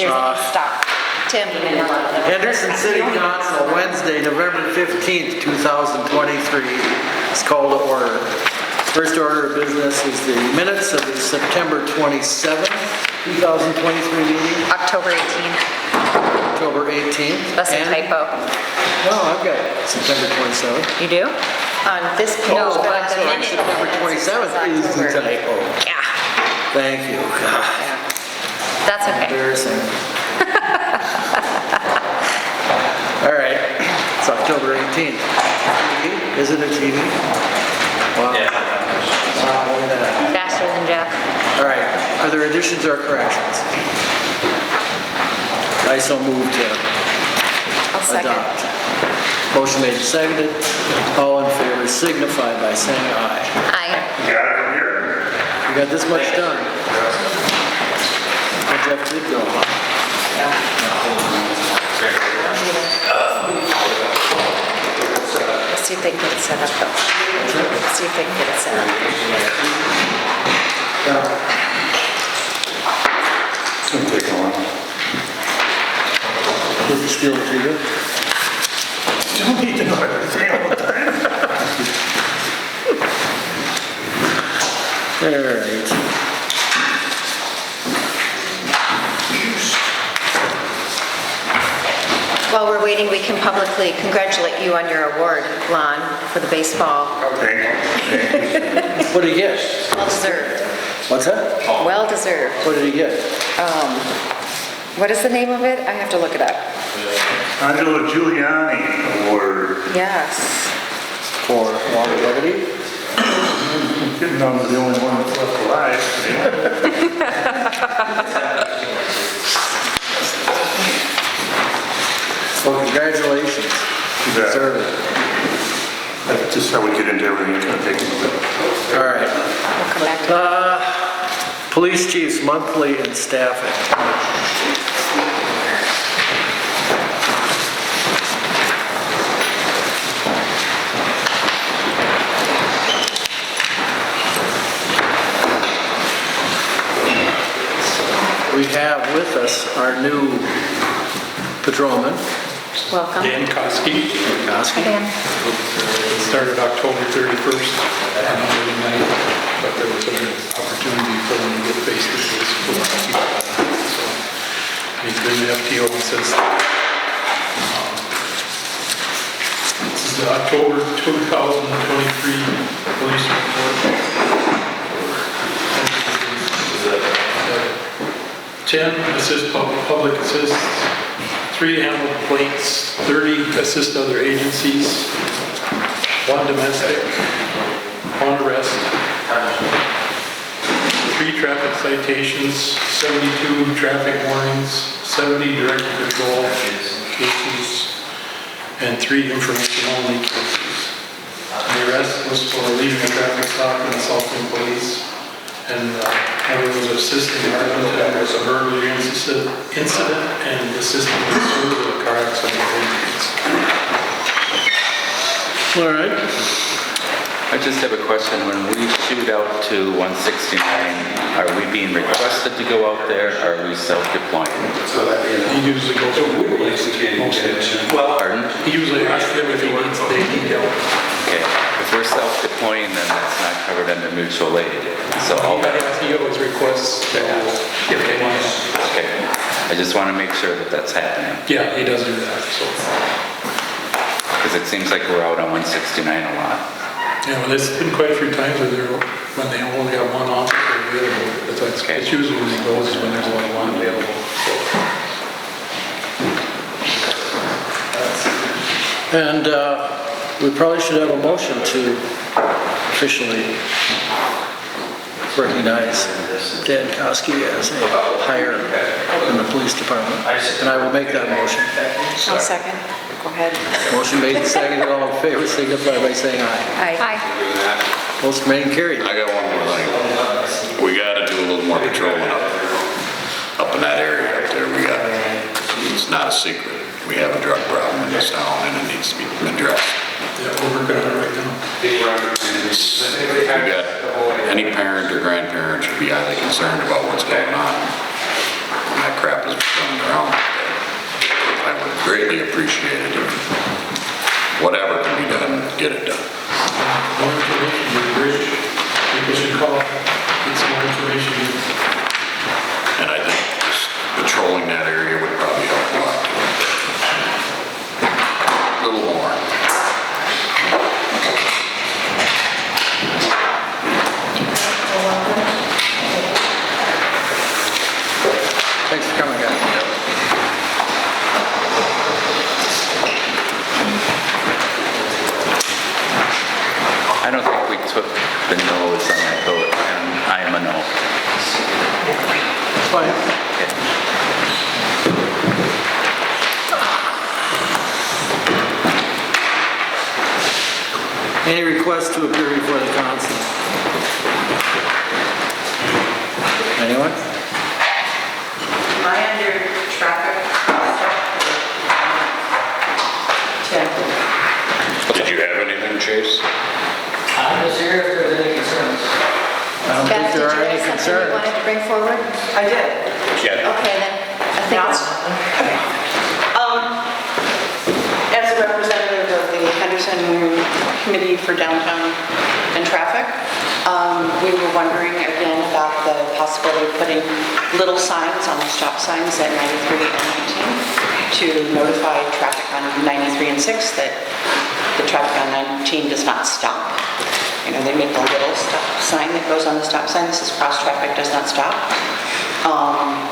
There's stop. Tim. Henderson City Council, Wednesday, November 15th, 2023. It's called to order. First order of business is the minutes of the September 27th, 2023 meeting. October 18th. October 18th. That's a typo. No, I've got September 27th. You do? On this page, Oh, but on that's the right. minute. September 27th is the typo. Yeah. Thank you. God. That's okay. Embarrassing. All right, it's October 18th. Is it a TV? Wow. Yeah. Wow, look at that. Faster than Jeff. All right, are there additions or corrections? I so move to I'll second. adopt. Motion made and seconded. All in favor signify by saying aye. Aye. Got it from here. We got this much done. Well, Jeff did go. Let's see if they can get it set up though. Let's see if they can get it set up. It's gonna take a while. Did you steal it to you? Don't need to know everything all the time. All right. While we're waiting, we can publicly congratulate you on your award, Lon, for the baseball. Okay. What did he get? Well deserved. What's that? Well deserved. What did he get? What is the name of it? I have to look it up. Angelo Giuliani Award. Yes. For longevity? Didn't know I was the only one that's left alive. Well, congratulations. You Yeah. deserve it. That's just how we get into everything. It's gonna take a little bit. All right. We'll come back to it. Police chiefs monthly and staffing. We have with us our new patrolman, Welcome. Dan Koski. Koski. Dan. Started October 31st, but there was an opportunity for him to get face-to-face for a few hours. So he's been the FTO since then. This is the October 2023 police report. 10 assist public assists, 3 animal complaints, 30 assist other agencies, 1 domestic, 1 arrest, 3 traffic citations, 72 traffic warnings, 70 direct control cases, and 3 information only cases. The arrest was for leaving a traffic stop and assaulting police, and there was assisting Arlington, there was a burglary incident and assisting in service of a car accident. All right. I just have a question. When we shoot out to 169, are we being requested to go out there, or are we self-deploying? He usually goes to the police, most of it. Pardon? He usually asks them if he needs, they need help. Okay. If we're self-deploying, then that's not covered under mutual aid. So all that. He always requests that we'll give him money. Okay. I just want to make sure that that's happening, Yeah, he does do that, so. because it seems like we're out on 169 a lot. Yeah, well, there's been quite a few times when they only have 1 officer available, but that's, Okay. it's usually when it goes is when there's only 1 available, so. And we probably should have a motion to officially recognize Dan Koski as a hire in the police department. And I will make that motion. I'll second. Go ahead. Motion made and seconded. All in favor signify by saying aye. Aye. Motion made and carried. I got one more thing. We gotta do a little more patrolling up in that area up there. It's not a secret. We have a drug problem in this town and it needs to be addressed. Yeah, we're working on it right now. If you got any parent or grandparent should be highly concerned about what's going on. And that crap is running coming, guys. I don't think we took the no's on that vote, and I am a no. Fine. Okay. Any requests to appear before the council? Anyone? Am I under traffic? Did you have anything, Chase? I'm just here if there's any concerns. I don't think Beth, did there you are any have something you concerns. wanted to bring forward? I did. Yeah. Okay, then, I think it's, As a representative of the Henderson Committee for Downtown and Traffic, we were wondering again about the possibility of putting little signs on the stop signs at 93 and 19 to notify traffic on 93 and 6 that the traffic on 19 does not stop. You know, they make a little stop sign that goes on the stop sign that says cross traffic does not stop.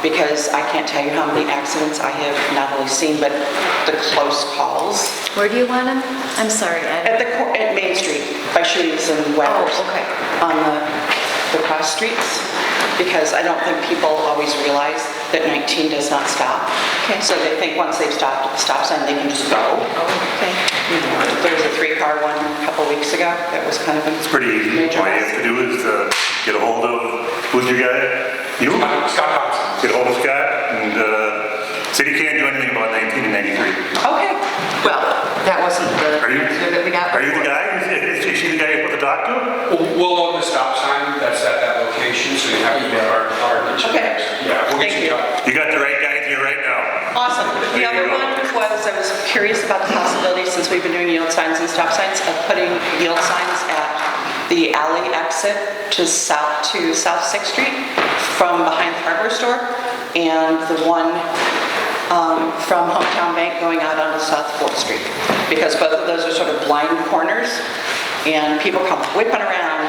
Because I can't tell you how many accidents I have not only seen, but the close calls where do you want them? I'm sorry. at Main Street by Shooties and Webbers. Oh, okay. On the cross streets, because I don't think people always realize that 19 does not stop. Okay. So they think once they've stopped at the stop sign, they can just go. Okay. There was a 3-car one a couple weeks ago that was kind of a It's pretty easy. major All you have to do is get a hold of, who's your guy? You? Scott Thompson. Get a hold of Scott, and city can't do anything about 19 and 93. Okay, well, that wasn't the Are you- answer that we got. Are you the guy? Is she the guy you put the talk to? We'll own the stop sign that's at that location, so you have to email our get you. Okay. Yeah, we'll get Thank you. you. You got the right guy here right now. Awesome. The There you other go. one was, I was curious about the possibility, since we've been doing yield signs and stop signs, of putting yield signs at the alley exit to South 6th Street from behind the hardware store, and the one from Hometown Bank going out onto South 4th Street. Because both of those are sort of blind corners, and people come whipping around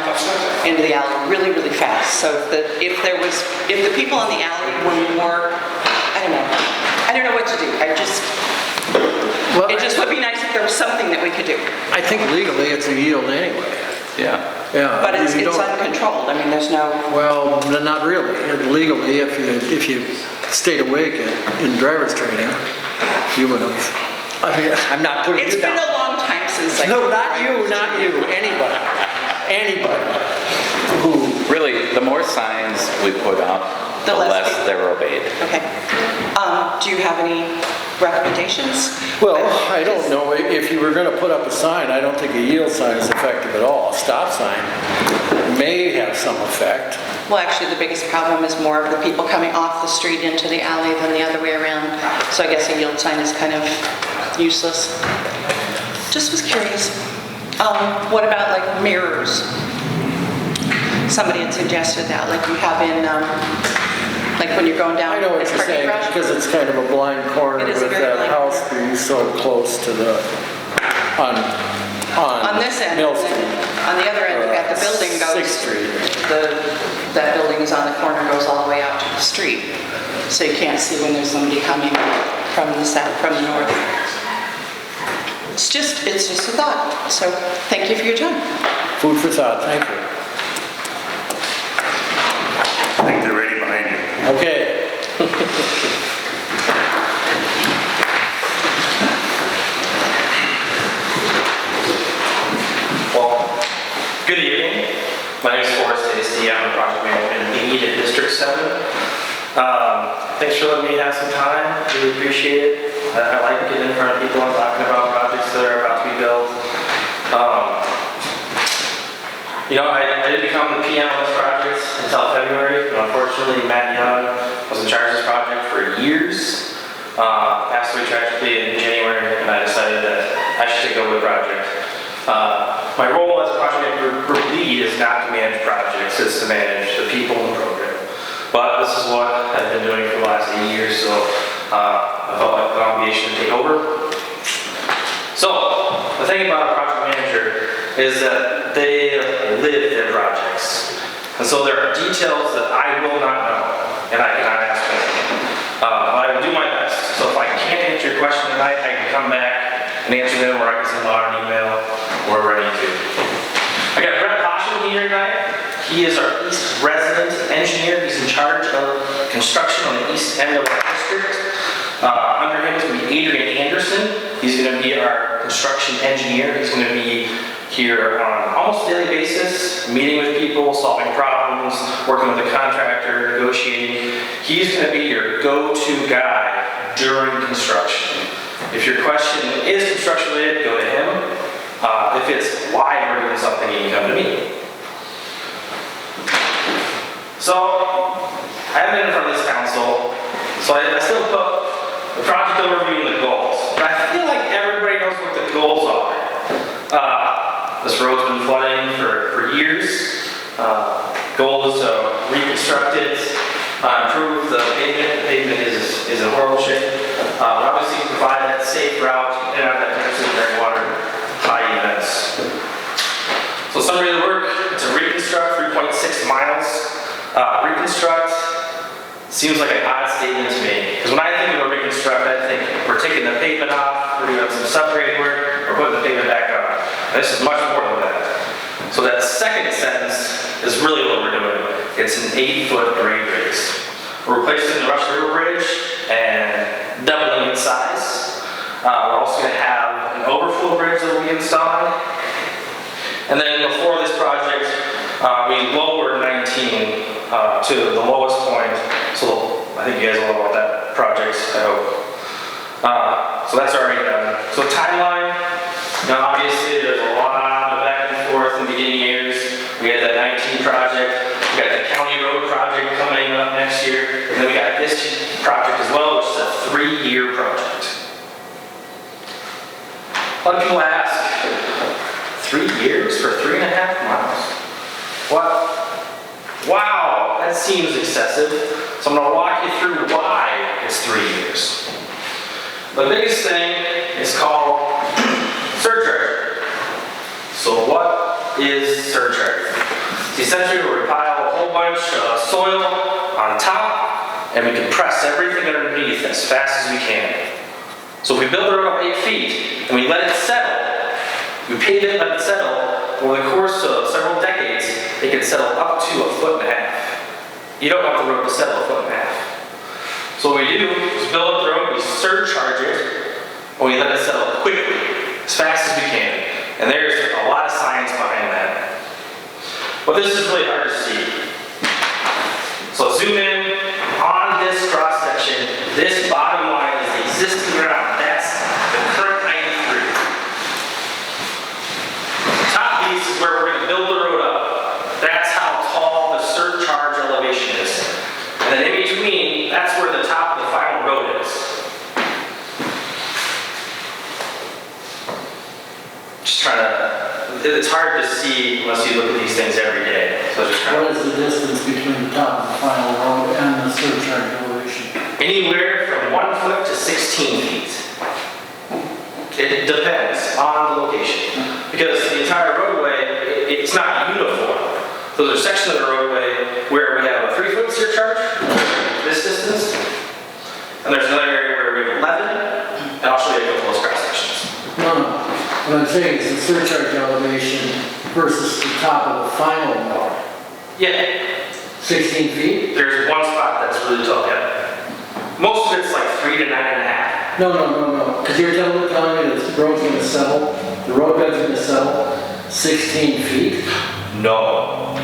into the alley really, really fast. So if the people in the alley were more, I don't know what to do. Well, It just would be nice if there was something that we could do. I think legally it's a yield anyway. Yeah. Yeah. But it's you don't- uncontrolled. I mean, there's no, Well, not really. Legally, if you stayed awake in driver's training, you would have. I mean, I'm not putting it's you been down. a long time since I. No, not you, anybody. Anybody. Who, Really, the more signs we put up, the The less less people- they're obeyed. Okay. Do you have any recommendations? well, I don't know. If you were gonna put up a sign, I don't think a yield sign is effective at all. A stop sign may have some effect. Well, actually, the biggest problem is more of the people coming off the street into the alley than the other way around. So I guess a yield sign is kind of useless. Just was curious. What about like mirrors? Somebody had suggested that, like you have in, like when you're going down I know what in you're parking saying, garage. because it's kind of a blind corner It is a with very that blind house corner. being so close to the, on On this end, Mill and Street. then on the other end, at the building goes. 6th Street. That building is on the corner, goes all the way out to the street. So you can't see when there's somebody coming from the south, from the north. It's just a thought. So thank you for your time. Food for thought, thank you. I think they're ready behind you. Okay. Well, good evening. My name is Forrest Hasty. I'm a project manager in Lead at District 7. Thanks for letting me have some time. Really appreciate it. I like getting in front of people and talking about projects that are about to be built. I didn't become the PM on this project until February. Unfortunately, Matt Young was in charge of this project for years. Passed away tragically in January, and I decided that I should take over the project. My role as a project group lead is not to manage projects, it's to manage the people in the program. But this is what I've been doing for the last 8 years, so I felt like an obligation to take over. So, the thing about a project manager is that they live their projects. And so there are details that I will not know, and I cannot ask them. I will do my best. So if I can't answer your question tonight, I can come back and answer them, or I can send out an email, wherever I need to. I got Brett Posham here tonight. He is our East resident engineer. He's in charge of construction on the east end of our district. Under him is going to be Adrian Henderson. He's going to be our construction engineer. He's going to be here on almost a daily basis, meeting with people, solving problems, working with the contractor, negotiating. He's going to be your go-to guy during construction. If your question is construction related, go to him. If it's why we're doing something, you can come to me. So, I haven't been in front of this council, so I still put the project overview and the goals. But I feel like everybody knows what the goals are. This road's been flooding for years. Goal is to reconstruct it, improve the pavement. The pavement is in horrible shape. But obviously provide that safe route in and out of that Henderson during water high events. So summary of the work, it's a reconstruct, 3.6 miles. Reconstruct seems like an odd statement to me, because when I think of a reconstruct, I think we're taking the pavement off, we're doing some subgrade work, we're putting the pavement back on. This is much more than that. So that second sentence is really what we're doing. It's an 8-foot grade raise. We're replacing the Rush River Bridge and doubling its size. We're also going to have an overflow bridge that we'll be installing. And then before this project, we lowered 19 to the lowest point. So I think you guys will know about that project, I hope. So that's already done. So timeline, obviously there's a lot of back and forth in the beginning years. We had that 19 project, we got the county road project coming up next year, and then we got this project as well, which is a 3-year project. A lot of people ask, 3 years for 3.5 miles? What? Wow, that seems excessive. So I'm going to walk you through why it's 3 years. The biggest thing is called surcharge. So what is surcharge? It's essentially where we pile a whole bunch of soil on top and we compress everything underneath as fast as we can. So if we build the road up 8 feet and we let it settle, we pave it, let it settle, over the course of several decades, it can settle up to 1.5 feet. You don't want the road to settle 1.5 feet. So what we do is build up the road, we surcharge it, and we let it settle quickly, as fast as we can. And there's a lot of science behind that. But this is really hard to see. So zoom in on this cross section. This bottom line is the existing ground. That's the current 93. Top piece is where we're going to build the road up. That's how tall the surcharge elevation is. And then in between, that's where the top of the final road is. Just trying to, it's hard to see unless you look at these things every day. So just trying What is the distance between the top of the final road and the surcharge elevation? anywhere from 1 foot to 16 feet. It depends on the location. Because the entire roadway, it's not uniform. So there's a section of the roadway where we have a 3-foot surcharge, this distance. And there's another area where we have 11, and I'll show you a couple of those cross sections. No. What I'm saying is the surcharge elevation versus the top of the final road. Yeah, 16 feet? there's one spot that's really tall, yeah. Most of it's like 3 to 9.5. No. Because you're telling me that the road's going to settle, the roadbed's going to settle 16 feet? No.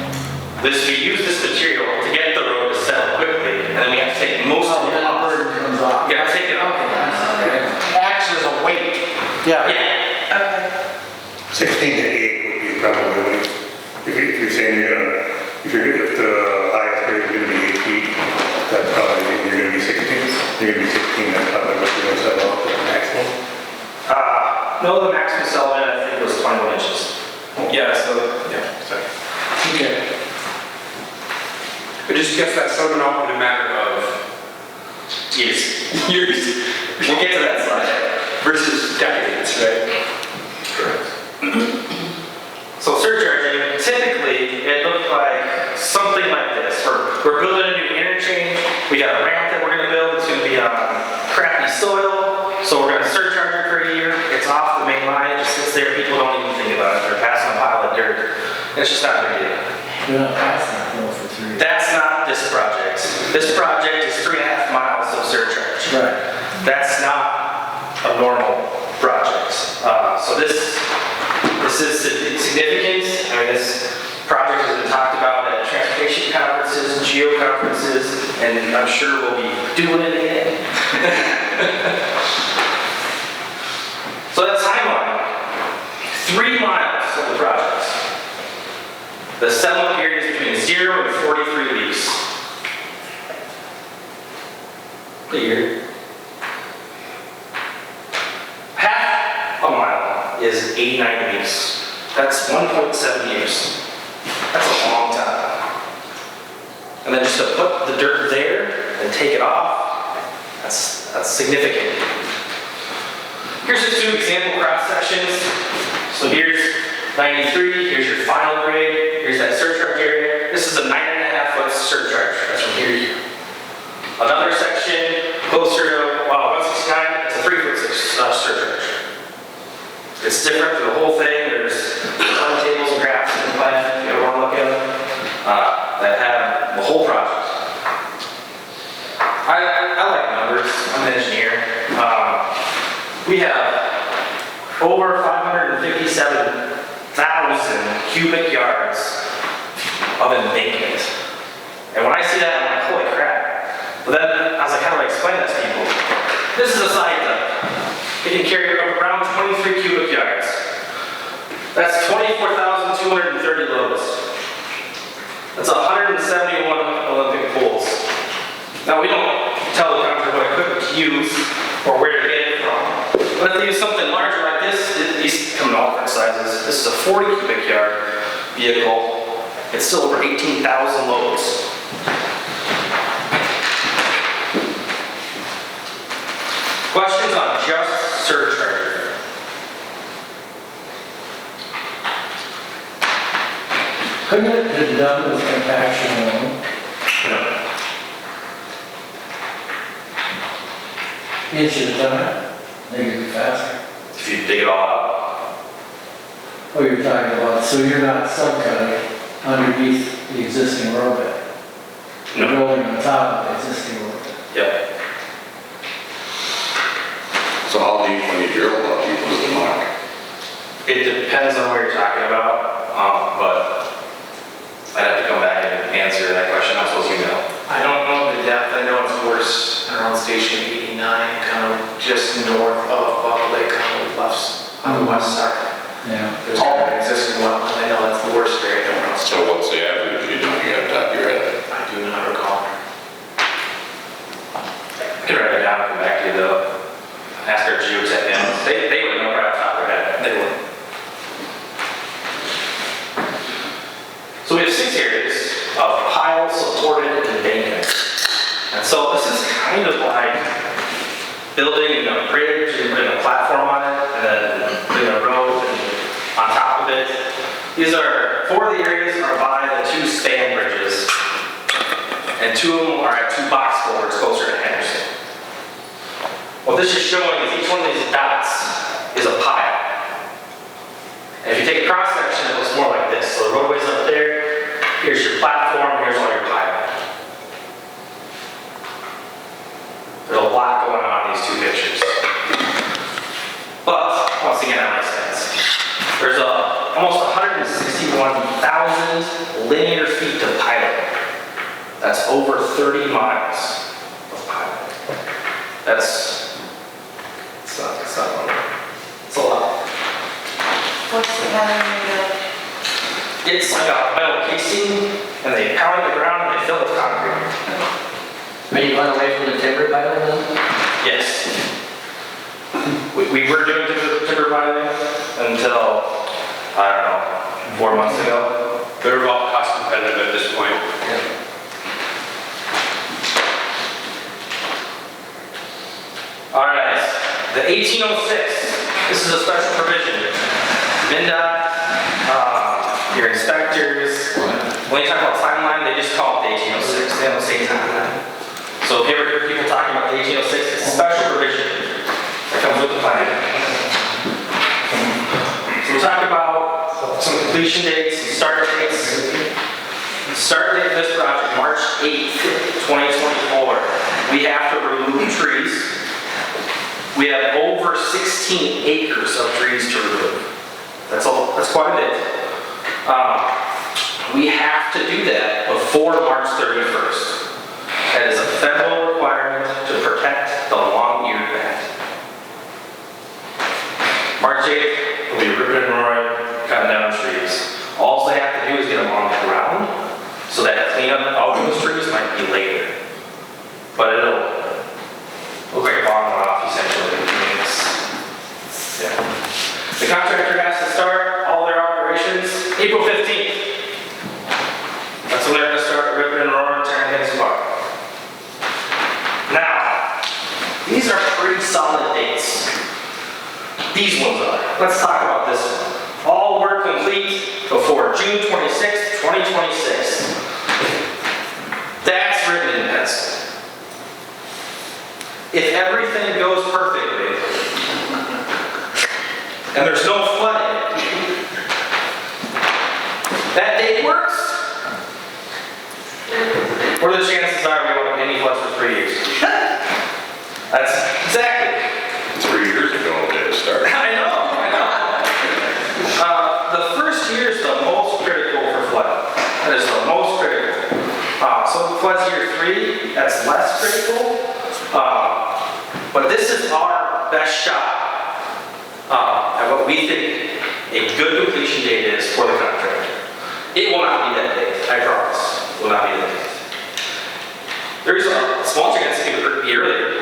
We use this material to get the road to settle quickly, and then we have to take most of it off. Burden comes off. You gotta take it off. Acts as a weight. Yeah. Yeah. 16 to 8 would be probably, if you're saying if the highest grade is going to be 8 feet, that's probably, you're going to be 16. You're going to be 16, that's probably what you're going to settle off to the maximum. No, the maximum settlement I think was 21 inches. Yeah, sorry. Okay. But just gets that settlement out in a matter of Years. years We'll get to that slide. versus decades, right? Correct. So surcharging, typically, it looked like something like this. We're building a new interchange, we got a ramp that we're gonna build is gonna be on crappy soil, so we're gonna surcharge it for a year. It's off the main line, it just sits there, people don't even think about it, they're passing a pile of dirt. It's just not a big deal. You're not passing that bill for 3 years. That's not this project. This project is 3.5 miles of surcharge. Right. That's not a normal project. So this is significant. I mean, this project has been talked about at transportation conferences, geo conferences, and I'm sure we'll be doing it again. So that timeline, 3 miles of the project. The settlement period is between 0 and 43 weeks. A year. Half a mile is 89 weeks. That's 1.7 years. That's a long time. And then just to put the dirt there and take it off, that's significant. Here's just 2 example cross sections. So here's 93, here's your final grade, here's that surcharge area. This is a 9.5 foot surcharge, that's from here to here. Another section closer to, 169, it's a 3 foot surcharge. It's different for the whole thing. There's other tables and graphs in the plan, if you ever want to look at them, that have the whole project. I like numbers, I'm an engineer. We have over 557,000 cubic yards of embankment. And when I see that, I'm like, holy crap. But then I was like, how do I explain that to people? This is a side dump. It can carry around 23 cubic yards. That's 24,230 loads. That's 171 Olympic pools. Now we don't tell the contractor what equipment to use or where to get it from. But if they use something larger like this, these come in all different sizes. This is a 40 cubic yard vehicle. It's still over 18,000 loads. Questions on just surcharge? Couldn't it be done with compaction alone? No. It should have done it. Think it'd be faster. If you dig it all out. Oh, you're talking about, so you're not subcutting underneath the existing road bed? You're No. building on top of the existing road bed? Yep. So how deep when you drill, how deep was the mark? It depends on what you're talking about, but I'd have to come back and answer that question. I'm supposed to know. I don't know the depth, I know it's worse around Station 89, kind of just north of Buck Lake on the on the west side. Yeah. There's kind of an existing well, and I know that's the worst area in Rust. So what's the average you don't get top of your head? I do not recall. I can write it down and come back to you though. Ask our geotechnics. They would know right off the top of their head. They would. So we have 6 areas of pile-supported embankment. And so this is kind of like building a bridge and putting a platform on it, and then putting a road on top of it. These are, 4 of the areas are by the 2 span bridges, and 2 of them are at 2 box culverts closer to Henderson. What this is showing is each one of these dots is a pile. And if you take a cross section, it looks more like this. So the roadway's up there, here's your platform, here's all your pile. There's a lot going on in these 2 pictures. But, once again, that makes sense. There's almost 161,000 linear feet of piling. That's over 30 miles of piling. It's not one. It's a lot. What's the pattern made of? It's like a metal casing, and they pound the ground and they fill it with concrete. Are you going away from the timber piling then? Yes. We were doing timber piling until, I don't know, 4 months ago. They're about cost competitive at this point. All right, the 1806, this is a special provision. MnDOT, your inspectors, when you talk about timeline, they just call it the 1806, they don't say timeline. So if you ever hear people talking about the 1806, it's a special provision that comes with the plan. So we talked about some completion dates, some start dates. Start date of this project, March 8th, 2024. We have to remove trees. We have over 16 acres of trees to remove. That's quite a bit. We have to do that before March 31st. That is a federal requirement to protect the long-eared bat. March 8th, we'll be ripping and roaring, cutting down trees. All they have to do is get them on the ground, so that cleanup of those trees might be later. But it'll look like a bomb went off essentially. Yeah. The contractor has to start all their operations April 15th. That's when they're going to start ripping and roaring, tearing things apart. Now, these are pretty solid dates. These ones are. Let's talk about this one. All work complete before June 26th, 2026. That's written in pencil. If everything goes perfectly, and there's no flooding, that date works. What are the chances are we won't have any floods for 3 years? That's exactly. 3 years ago, they started. I know. The first year is the most critical for flooding. That is the most critical. So floods year 3, that's less critical. But this is our best shot at what we think a good completion date is for the contractor. It will not be that date, I promise. It will not be that date. There's a small chance it could be earlier.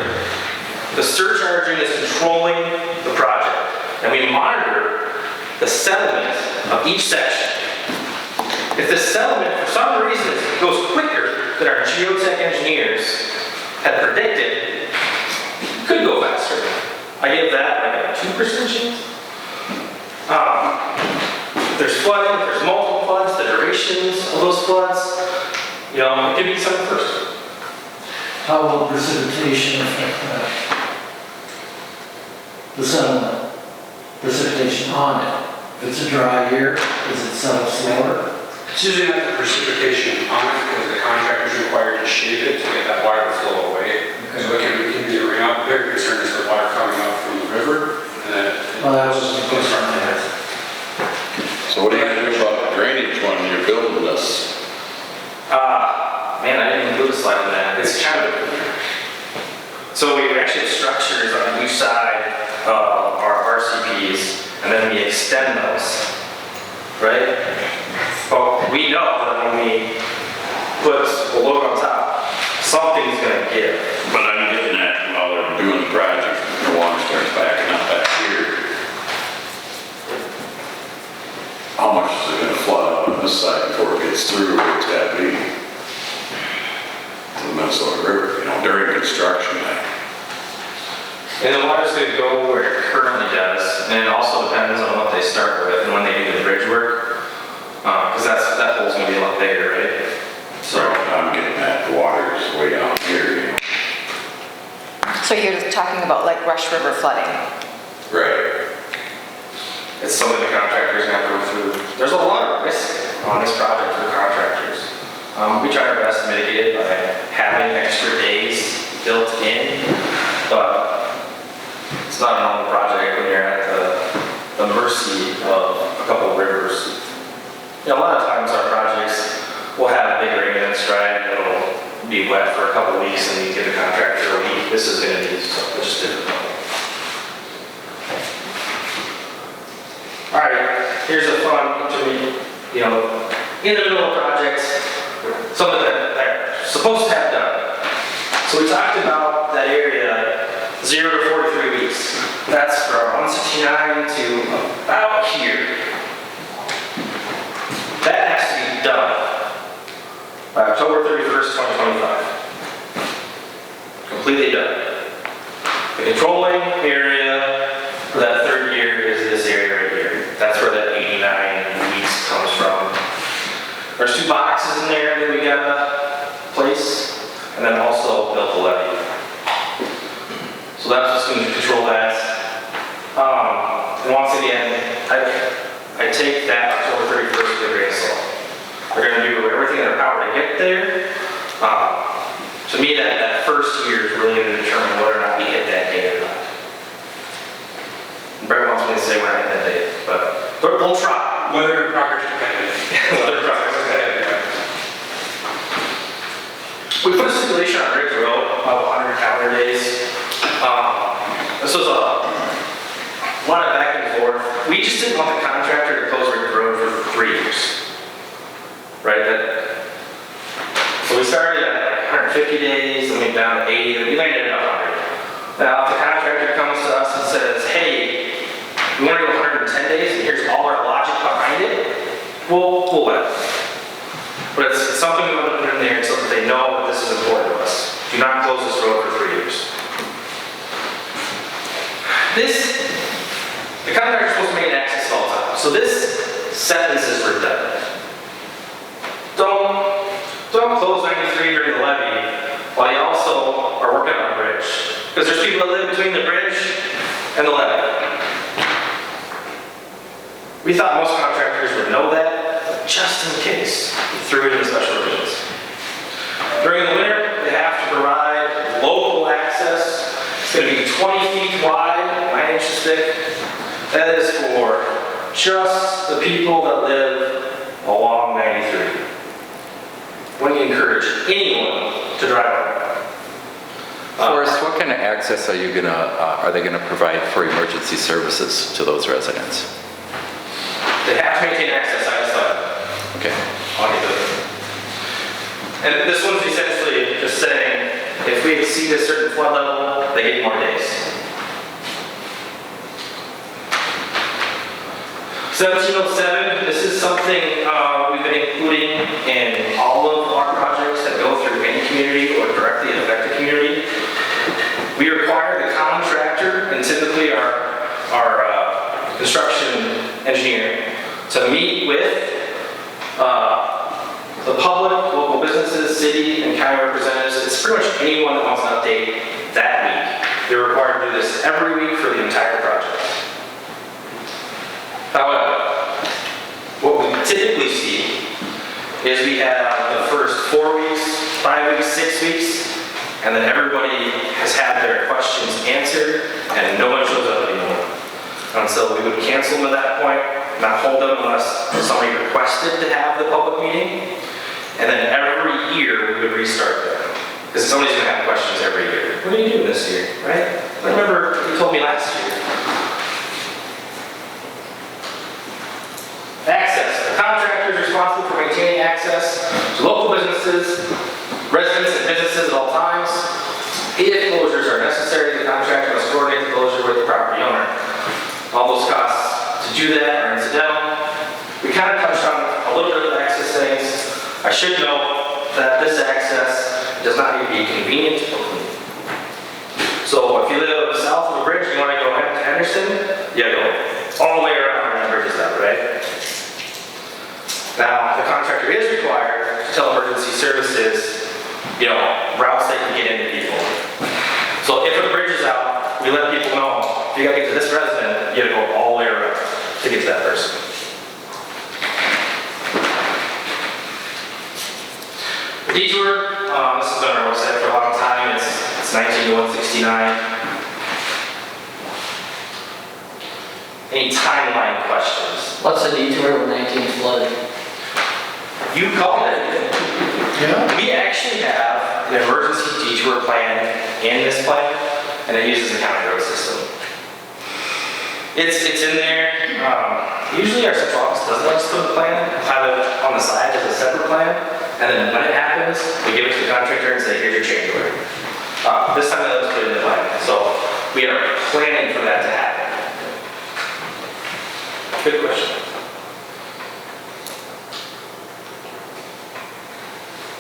The surcharging is controlling the project, and we monitor the settlement of each section. If the settlement, for some reason, goes quicker than our geotech engineers had predicted, it could go faster. I give that like a 2% chance. If there's flooding, if there's multiple floods, the durations of those floods, it could be December 1st. How will precipitation affect that? The settlement, precipitation on it. If it's a dry year, does it settle slower? It's usually not the precipitation on it, because the contractor is required to shape it to get that water to flow away. Okay. So it can be around. Very concerned is the water coming out from the river, and then Well, that was the question I had. So what are you gonna do about the drainage when you're building this? Man, I didn't even do a slide on that. It's kind of, so we actually have structures on each side of our RCPs, and then we extend those, right? But we know that when we put a load on top, something's gonna give. But I'm getting at, while they're doing the project, the water starts backing up back here. How much is it gonna flood out on this side before it gets through where it's gotta be? To the Minnesota River, during construction. And the water's gonna go where it currently does, and it also depends on what they start with and when they do the bridge work, because that hole's gonna be a lot bigger, right? So I'm getting at, the water is way down here. So you're talking about like Rush River flooding? Right. It's something the contractors have to go through. There's a lot of risk on this project for contractors. We try our best to mitigate it by having extra days built in, but it's not a normal project when you're at the mercy of a couple of rivers. A lot of times our projects will have a big rain event strike, it'll be wet for a couple of weeks, and you give the contractor a week. This is going to be just different. All right, here's a fun intermediate, in the middle of projects, something that I'm supposed to have done. So we talked about that area, 0 to 43 weeks. That's from 169 to about here. That has to be done by October 31st, 2025. Completely done. The controlling area for that third year is this area right here. That's where that 89 weeks comes from. There's 2 boxes in there that we gotta place, and and then also built the levee. So that's what's going to control that. And once again, I take that October 31st with a grain of salt. They're going to do everything in their power to get there. To me, that first year is really going to determine whether or not we hit that date or not. Brett wants me to say when I hit that date, but we'll try. Weather and progress dependent. Weather and progress dependent. We put a stipulation on Ridge Road of 100 calendar days. This was a lot of back and forth. We just didn't want the contractor to close Ridge Road for 3 years. Right? So we started at like 150 days, then we went down to 80, then we landed at 100. Now, if the contractor comes to us and says, hey, we want to go 110 days, and here's all our logic behind it, we'll let it. But it's something we want to put in there so that they know that this is important to us. Do not close this road for 3 years. The contractor's supposed to make an access all the time. So this sentence is redundant. Don't close 93 during the levee while you also are working on a bridge. Because there's people that live between the bridge and the levee. We thought most contractors would know that, but just in case, we threw it in special provisions. During the winter, they have to provide local access. It's going to be 20 feet wide, 9 inches thick. That is for just the people that live along 93. When you encourage anyone to drive on. Forrest, what kind of access are they gonna provide for emergency services to those residents? They have to maintain access, I just thought. Okay. I'll get to it. And this one's essentially just saying, if we exceed a certain flood level, they get more days. 1707, this is something we've been including in all of our projects that go through any community or directly affect the community. We require the contractor, and typically our construction engineer, to meet with the public, local businesses, city, and county representatives. It's pretty much anyone that wants an update that week. They're required to do this every week for the entire project. However, what we typically see is we have the first 4 weeks, 5 weeks, 6 weeks, and then everybody has had their questions answered and no one shows up anymore. And so we would cancel them at that point, not hold them unless somebody requested to have the public meeting. And then every year we would restart them. Because somebody's going to have questions every year. What are you doing this year, right? I remember you told me last year. Access. The contractor is responsible for maintaining access to local businesses, residents and businesses at all times. If closures are necessary, the contractor must coordinate the closure with the property owner. All those costs to do that are incidental. We kind of touched on a little bit of the access things. I should note that this access does not need to be convenient or clean. So if you live south of the bridge, you want to go ahead to Henderson, you go all the way around and the bridge is out, right? Now, the contractor is required to tell emergency services, routes they can get into people. So if a bridge is out, we let people know, if you gotta get to this resident, you gotta go all the way around to get to that person. The detour, this has been on our website for a long time, it's 19 to 169. Any timeline questions? What's the detour when 19 flooded? You called it. Yeah. We actually have an emergency detour plan in this plan, and it uses the county road system. It's in there. Usually our central office doesn't like to put the plan, have it on the side as a separate plan, and then when it happens, we give it to the contractor and say, here's your change order. This time they let us put it in the plan, so we are planning for that to happen. Good question.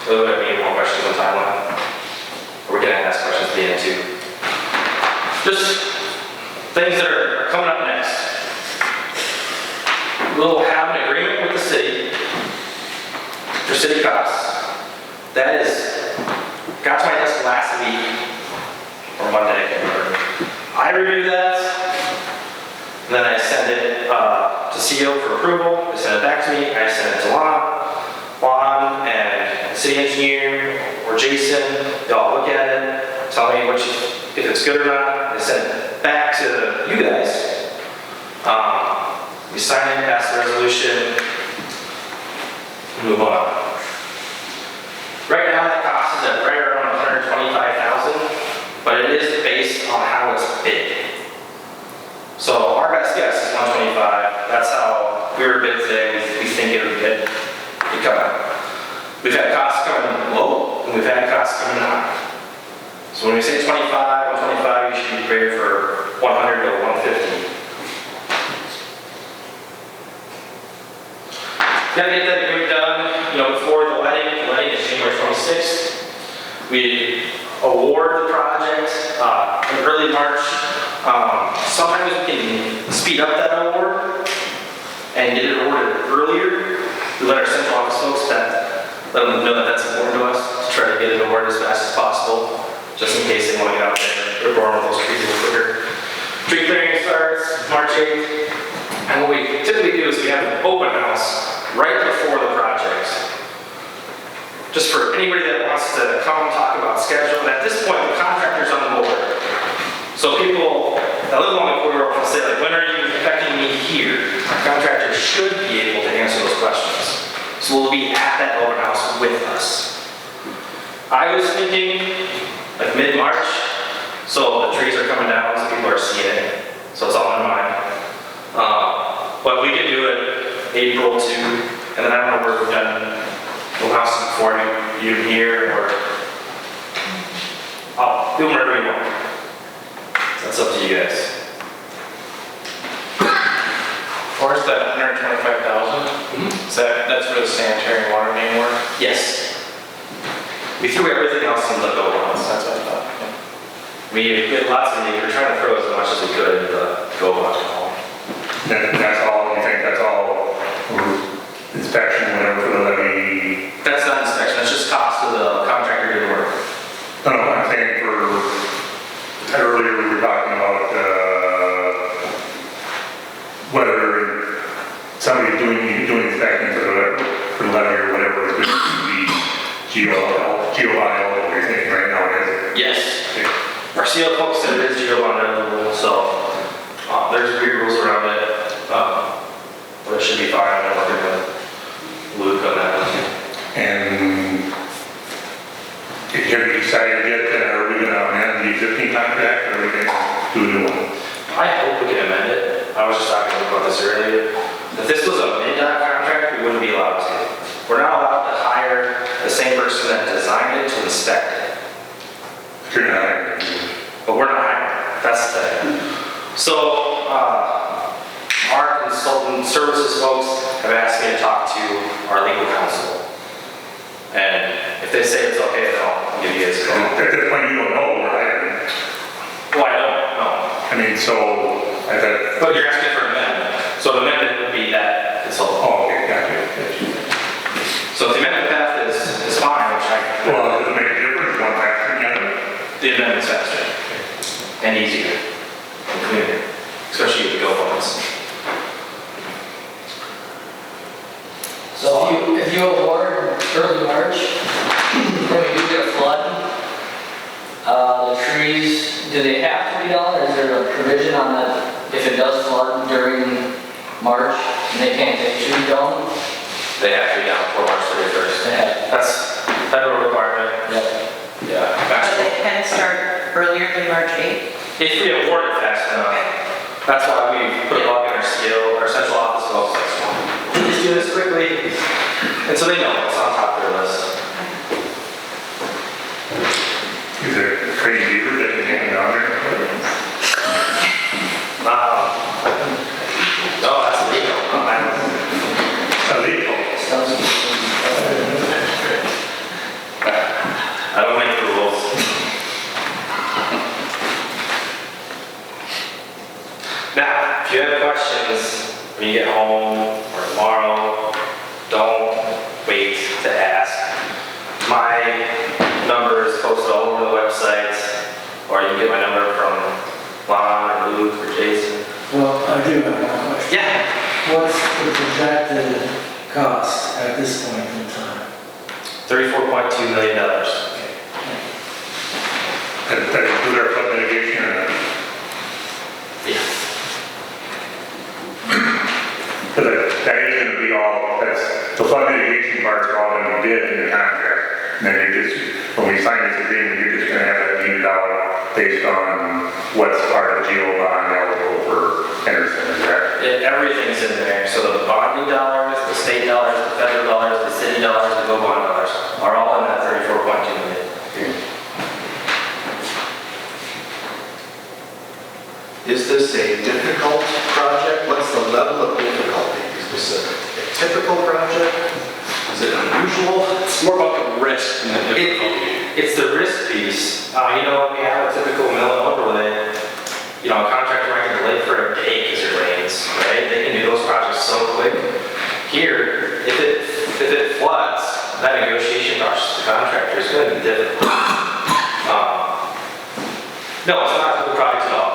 So do we have any more questions on timeline? Or we can ask questions at the end too. Just things that are coming up next. We'll have an agreement with the city for city costs. That is, got to my I review that, and then I send it to CO for approval. They send it back to me. I send it to Lon and city engineer or Jason. They all look at it, tell me if it's good or not. They send it back to you guys. We sign it, pass the resolution, move on. Right now, that cost is at right around $125,000, but it is based on how it's bid. So our best guess is 125. That's how we were bid today. We think it would bid. We've had costs coming low, and we've had costs coming high. So when we say 25, 125, you should be prepared for 100 to 150. Gotta get that agreement done, before the wedding. The wedding is January 26th. We award the project in early March. Sometimes we can speed up that award and get it awarded earlier. We let our central office folks let them know that that's important to us, to try to get it awarded as fast as possible, just in case they want to get out there and burn those trees a little quicker. Tree clearing starts March 8th, and what we typically do is we have an open house right before the project, just for anybody that wants to come talk about schedule. And at this point, the contractor's on board. So people that live along the corridor will say, like, when are you expecting me here? Our contractor should be able to answer those questions. So we'll be at that open house with us. I was thinking like mid-March, so the trees are coming down, so people are seeing it. So it's all in mind. But we could do it April 2, and then I don't know where we've done open houses before, you here, or I'll do whatever you want. That's up to you guys. Where's that 125,000? That's for the sanitary and water main work? Yes. We threw everything else in the go box. That's what I thought. We had lots of money. We were trying to throw as much as we could into the go box. That's all, you think that's all inspection, whatever, for the levy? That's not inspection. That's just cost of the contractor doing work. No, I'm saying earlier we were talking about whether somebody's doing inspection for the levy or whatever, it's going to be GeoBio, what you're thinking right now it is. Yes. Okay. Our CO folks said it is GeoBio, so there's weird rules around it, but it should be fine. I'm working with Luke on that one. And have you decided yet that are we going to amend the existing contract or are we going to do a new one? I hope we can amend it. I was just talking about this earlier. If this was a MnDOT contract, we wouldn't be allowed to. We're not allowed to hire the same person that designed it to inspect it. You're not hiring. But we're not hiring. That's the thing. So, our consultant services folks have asked me to talk to our legal counsel. And if they say it's okay, then I'll give you guys a call. At this point, you don't know we're hiring. Well, I don't know. I mean, so, I thought, But you're asking for an amendment. So the amendment would be that consultant. oh, okay, gotcha. So if the amendment path is fine, which Well, does it make a difference, one faster than the other? the amendment's faster and easier and cleaner, especially with the go ones. So if you award early March, when we do get a flood, the trees, do they have to be down, or is there a provision on that if it does flood during March and they can't take trees down? They have to be down before March 31st. They have. That's federal requirement. Yeah. Yeah. But they can start earlier than March 8th? If we award it fast enough. That's why we put a bug in our seal, our central office folks. Please do this quickly. And so they know it's on top of their list. Is there crazy beaver that can hang down there? No, that's legal. Illegal. I don't make the rules. Now, if you have questions when you get home or tomorrow, don't wait to ask. My number is posted all over the website, or you can get my number from Lon do have one question. Yeah, What's the projected cost at this point in time? $34.2 million. And that include our flood mitigation or not? Yeah. Because that is gonna be all, the flood mitigation parts are all gonna be bid in the contract. And then you're just, when we sign this agreement, you're just gonna have that meted out based on what's part of GO bond eligible for Henderson, is that? Everything's in there, so the bonding dollars, the state dollars, the federal dollars, the city dollars, the go bond dollars, are all in that 34.2 million. Is this a difficult project? What's the level of difficulty? Is this a typical project? Is it unusual? It's more about the risk than the difficulty. It's the risk piece. You know, when we have a typical mill and overlay, you know, a contractor might get delayed for a day because it rains, right? They can do those projects so quick. Here, if it floods, that negotiation process with the contractor is going to be difficult. No, it's not a typical project at all.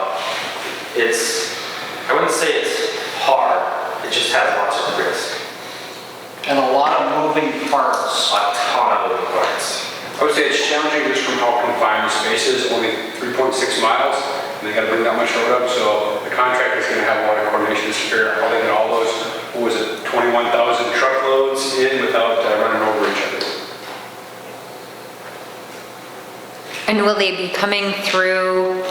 I wouldn't say it's hard, it just has lots of risk. And a lot of moving parts. A ton of moving parts. I would say it's challenging just from how confined the space is, only 3.6 miles, and they gotta bring that much load up, so the contractor's gonna have a lot of coordination to figure out how they get all those, what was it, 21,000 truckloads in without running over each other. And will they be coming through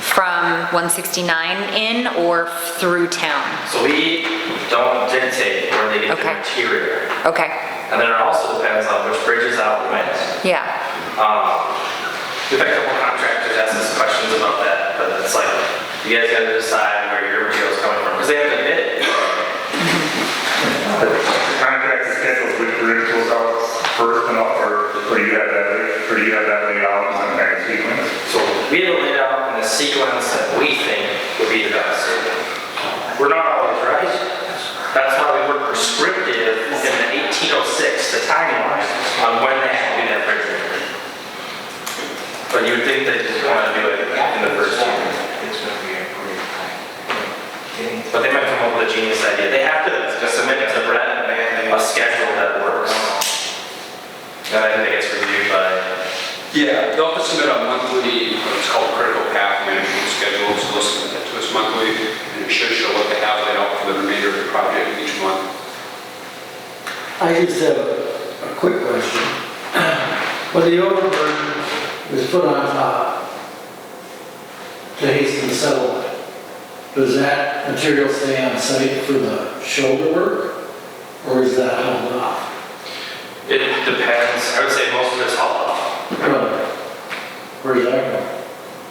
from 169 in or through town? So we don't dictate where they get the Okay. material. Okay, And then it also depends on which bridge is out when. yeah. We've had a couple contractors ask us questions about that, but it's like, you guys gotta decide where your material's coming from, because they have to bid it. The contract is scheduled with bridge goes out first and up, or do you have that laid out in some kind of sequence? So we have it laid out in the sequence that we think would be the best. We're not always right. That's why we were prescriptive in the 1806, the timeline, on when they have to do that bridge repair. But you would think they'd want to do it in the first year. But they might come up with a genius idea. They have to submit it to Brett, a schedule that works. And I think it's reviewed by, Yeah, they'll have to submit a monthly, it's called critical path management schedule, so they'll submit that to us monthly, and it should show what they have laid out for the remainder of the project each month. I just have a quick question. When the overburden was put on top to hasten the settlement, does that material stay on site for the shoulder work, or is that held off? it depends. I would say most of it's hauled off. Really? Where's that going?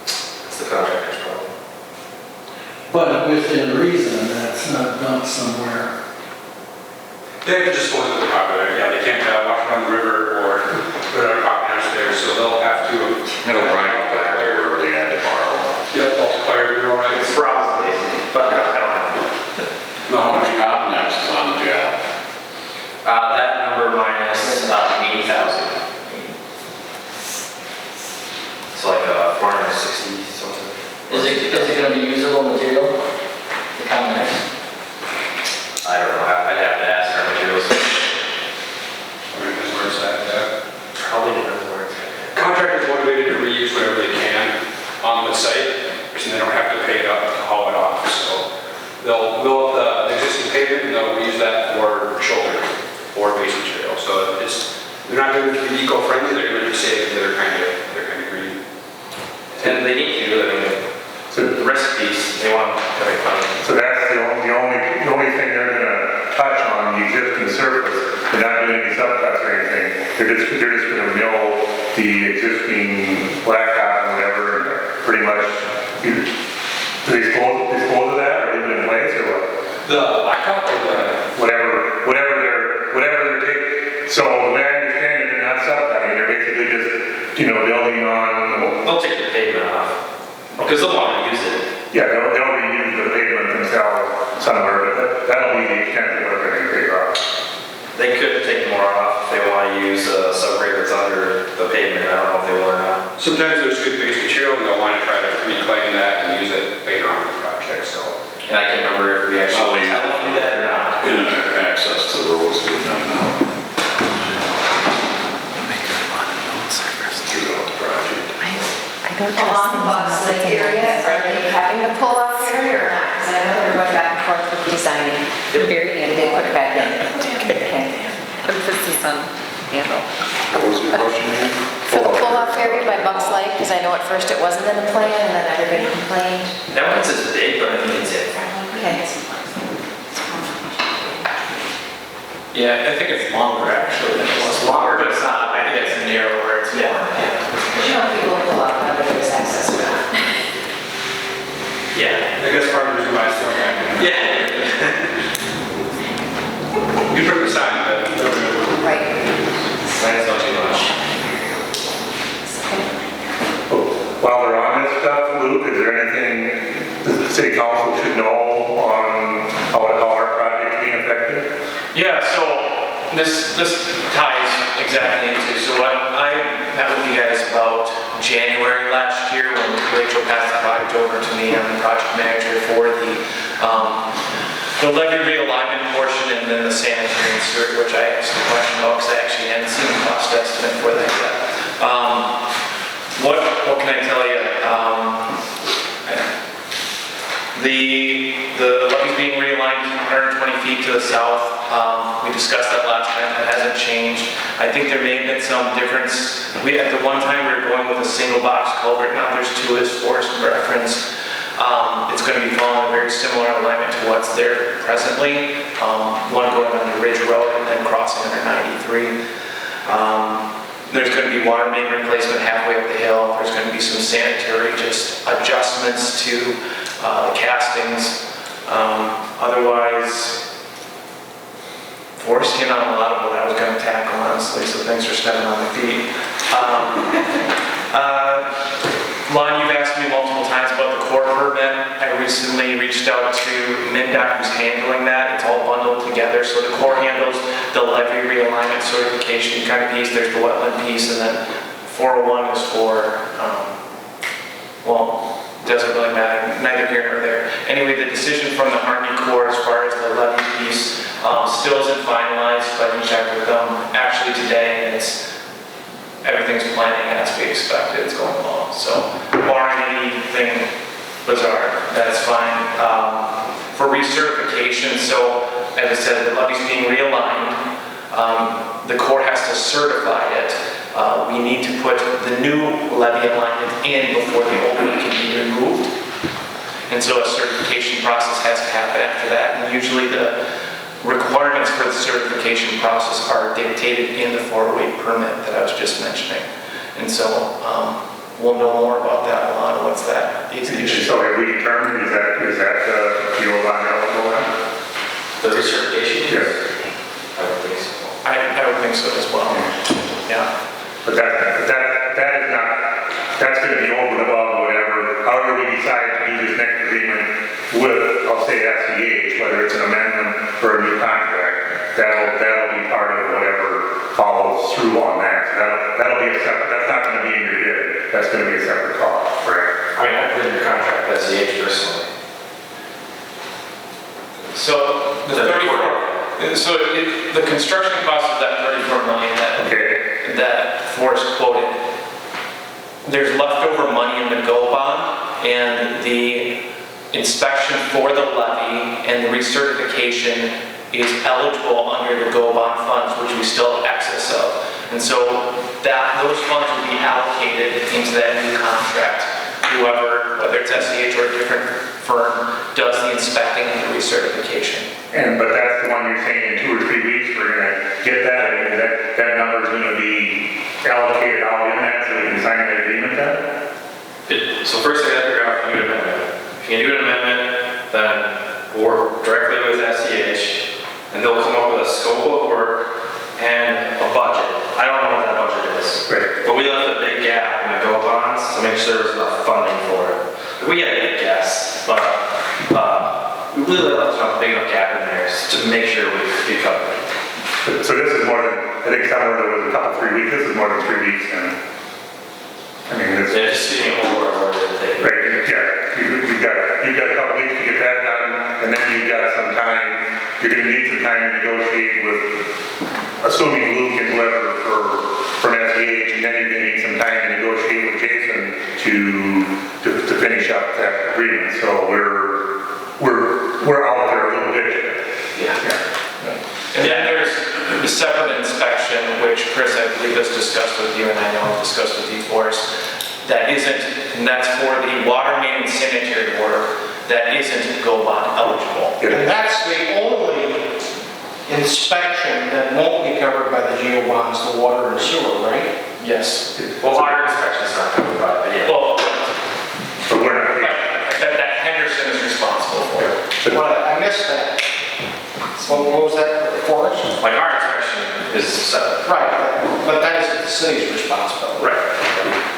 It's the contractor's problem. But within reason, that's not dumped somewhere. They have to dispose of the property, yeah, they can't wash it on the river or put it on a property downstairs, so they'll have to. It'll run out back there where they had to borrow. Yeah, multiplier, you know, right? It's probably, but I don't know. No, how much cotton next is on the job? That number minus 80,000. It's like 460 something. Is it gonna be usable material? The Conex? I don't know, I'd have to ask our materials. Where's that? Probably depends where it's at. Contractors motivated to reuse whatever they can on the site, because they don't have to pay it up to haul it off, so they'll mill up the existing pavement and they'll use that for shoulder or base material, so they're not doing it to be eco-friendly, they're doing it to say that they're kind of green. And they need to, I mean, the recipes, they want to make money. So that's the only thing they're gonna touch on, the existing surface. They're not doing any subcuts or anything. They're just gonna mill the existing blacktop and whatever, pretty much. Do they dispose of that, or leave it in place, or what? The blacktop or the? Whatever they're taking. So the way I understand it, they're not subcutting, they're basically just, building on. They'll take the pavement off, because they'll want to use it. Yeah, they'll reuse the pavement themselves somewhere, but that'll be the extent of what they're gonna take off. They could take more off if they want to use a subgrade that's under the pavement, I don't know if they will or not. Sometimes there's good base material and they'll want to try to reclaim that and use it later on in the project, so. And I can't remember if we actually had to do that or not. Access to the roads is done now. Throughout the project. I don't trust Along the them. Bucks Lake area, are they having a pull-off area or not? Because I know they're going back and forth with designing. The very end, They put it back in. Okay. Emphasis on handle. What was your question again? For the pull-off area by Bucks Lake, because I know at first it wasn't in the plan and then everybody complained. That one's as big, but I think it's it. Okay. Yeah, I think it's longer actually than it was. It's longer, but it's not, I think it's narrower, it's more. You know, people pull off, whether there's access or not. Yeah. I guess part of the reason why it's still back. Yeah. You took the sign, but. Right. Signs not too much. While we're on this stuff, Luke, is there anything the city council should know on how our project being affected? Yeah, so this ties exactly into, so what I met with you guys about January last year when Rachel passed the project over to me. I'm the project manager for the levy realignment portion and then the sanitary and sewer, which I asked a question about because I actually hadn't seen the cost estimate for that yet. What can I tell you? The levee's being realigned 120 feet to the south. We discussed that last time. That hasn't changed. I think there may have been some difference. At the one time we were going with a single box culvert. Now there's two as forest reference. It's going to be following a very similar alignment to what's there presently. One going under Ridge Road and then crossing under 93. There's going to be water main replacement halfway up the hill. There's going to be some sanitary just adjustments to the castings. Otherwise, Forrest came on a lot of what I was going to tackle, honestly, so thanks for stepping on my feet. Lon, you've asked me multiple times about the core permit. I recently reached out to MinDOT who's handling that. It's all bundled together. So the core handles the levy realignment certification kind of piece. There's the wetland piece, and then 401 is for, well, doesn't really matter, neither here nor there. Anyway, the decision from the Army Corps as far as the levy piece still isn't finalized, but I checked with them actually today, and everything's planning as we expected. It's going along. So barring anything bizarre, that's fine. For recertification, so as I said, the levee's being realigned. The Corps has to certify it. We need to put the new levee alignment in before the old one can be removed. And so a certification process has to happen after that. And usually the requirements for the certification process are dictated in the 408 permit that I was just mentioning. And so we'll know more about that, Alana. What's that? So have we determined, is that the line eligible then? The recertification? Yes. I would think so. I would think so as well. Yeah. But that is not, that's going to be over and above whatever, however we decide to do this next agreement with, I'll say SEH, whether it's an amendment or a new contract, that'll be part of whatever follows through on that. So that'll be a separate, that's not going to be in your bid, that's going to be a separate cost, correct? I mean, I put in your contract with SEH personally. So the 34, so the construction cost of that 34 million that Forrest quoted, there's leftover money in the GO bond, and the inspection for the levee and the recertification is eligible under the GO bond funds, which we still have excess of. And so those funds will be allocated into that new contract. Whoever, whether it's SEH or a different firm, does the inspecting and the recertification. But that's the one you're saying in 2 or 3 weeks we're going to get that, and that number is going to be allocated out in that so we can sign that agreement then? So first I got to figure out if you do an amendment. If you can do an amendment, then we'll work directly with SEH, and they'll come up with a scope of work and a budget. I don't know what that budget is, right. But we left a big gap in the GO bonds to make sure there's enough funding for it. We had a big guess, but we really left a big enough gap in there to make sure we get covered. So this is more than, I think somewhere there was a couple, 3 weeks, this is more than 3 weeks and I mean, it's... Yeah, just seeing over and over the thing. Right, yeah, you've got a couple weeks to get that done, you're gonna need some time to negotiate with, assuming Luke and whoever from SEH, and then you're gonna need some time to negotiate with Jason to finish up that agreement. So we're out there a little bit. Yeah. And then there's the separate inspection, which Chris, I believe, has discussed with you, and I know I've discussed with you, Forrest. That isn't, and that's for the water main and sanitary work that isn't GO bond eligible. And that's the only inspection that won't be covered by the GO bonds, the water and sewer, right? Yes. Well, our inspection's not covered by it, but yeah. Well, But we're not, that Henderson is responsible for. Well, I missed that. What was that for us? Like our inspection is separate. Right, but that is the city's responsibility. Right.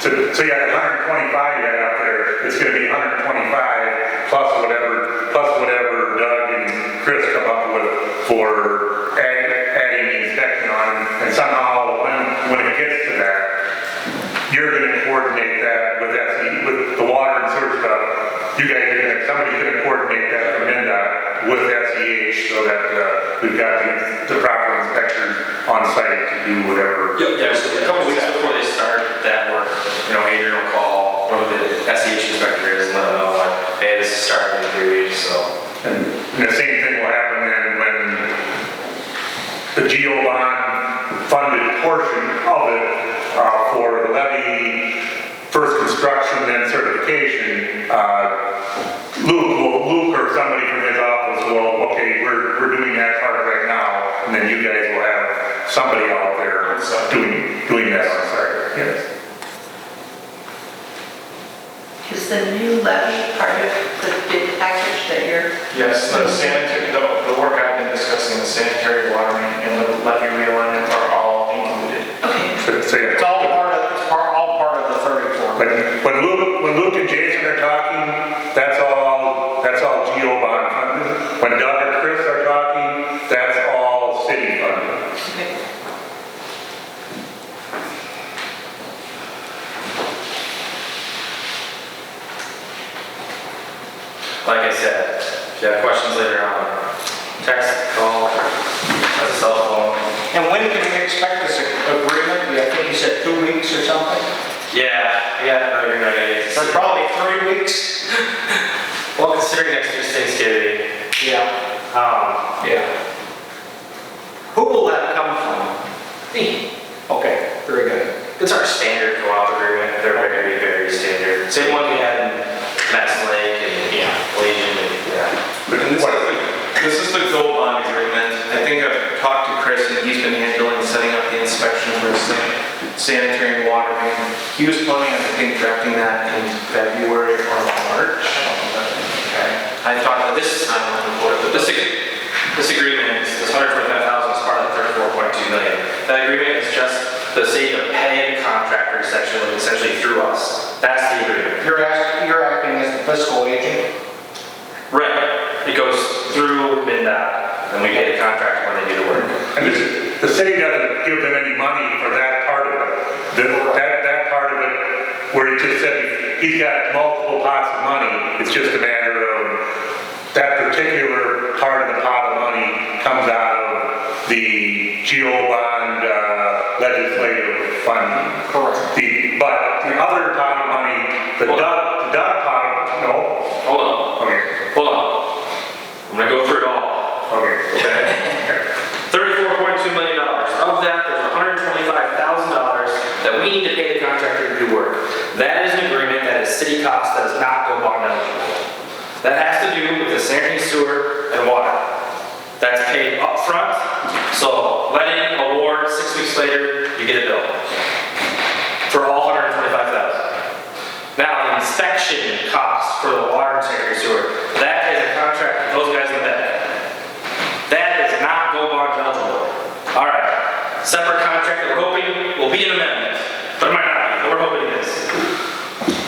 so you got 125 you got out there, it's gonna be 125 plus whatever Doug and Chris come up with for adding the inspection on, and somehow when it gets to that, you're gonna coordinate that with the water and sewer stuff. You guys are gonna, somebody's gonna coordinate that from NDOT with SEH so that we've got the proper inspectors on site to do whatever. Yeah, so a couple weeks before they start that work, Adrian will call one of the SEH inspectors and let them know, like, hey, this is starting in 3 weeks, so. And the same thing will happen then when the GO bond funded portion of it for the levy, first construction, then certification, Luke or somebody from his office will, okay, we're doing that part right now, and then you guys will have somebody out there doing that on site. Yes. Is the new levy part of the bid package that you're? Yes, the sanitary, the work I've been discussing, the sanitary, water main, and the levy realignment are all included. So, yeah. It's all part of the 34. When Luke and Jason are talking, that's all GO bond funded. When Doug and Chris are talking, that's all city funded. Like I said, if you have questions later on, text, call, has a cell phone. And when can we expect this agreement? I think you said 2 weeks or something? Yeah, no, you're gonna get it. Or probably 3 weeks? Well, considering next year's Thanksgiving, Yeah. Yeah. Who will that come from? me. Okay, very good. It's our standard co-op agreement. They're very, very standard. Same one we had in Madison Lake and, Legion and, And this is the GO bond agreement. I think I've talked to Chris, and he's been handling setting up the inspection for sanitary and water main. He was planning on, I think, drafting that in February or March. Okay. I thought that this timeline before, but this agreement, this $125,000 is part of the $34.2 million. That agreement is just the sake of paying contractors essentially through us. That's the agreement. You're acting as the fiscal agent? Right. It goes through MnDOT, and we pay the contractor when they do the work. And the city doesn't give them any money for that part of it. That part of it, where he just said he's got multiple pots of money, it's just a matter of that particular part of the pot of money comes out of the GO bond legislative funding. Correct. But the other pot of money, the Doug pot of, no? Hold on. Okay. Hold on. I'm gonna go through it all. Okay. $34.2 million. Of that, there's $125,000 that we need to pay the contractor to do work. That is an agreement that is city cost that is not GO bond eligible. That has to do with the sanitary, sewer, and water. That's paid up front. So letting award 6 weeks later, you get a bill for all $125,000. Now the inspection cost for the water and sanitary sewer, that is a contract with those guys in the back. That is not GO bond eligible. All right, separate contract that we're hoping will be an amendment, but it might not be, but we're hoping it is.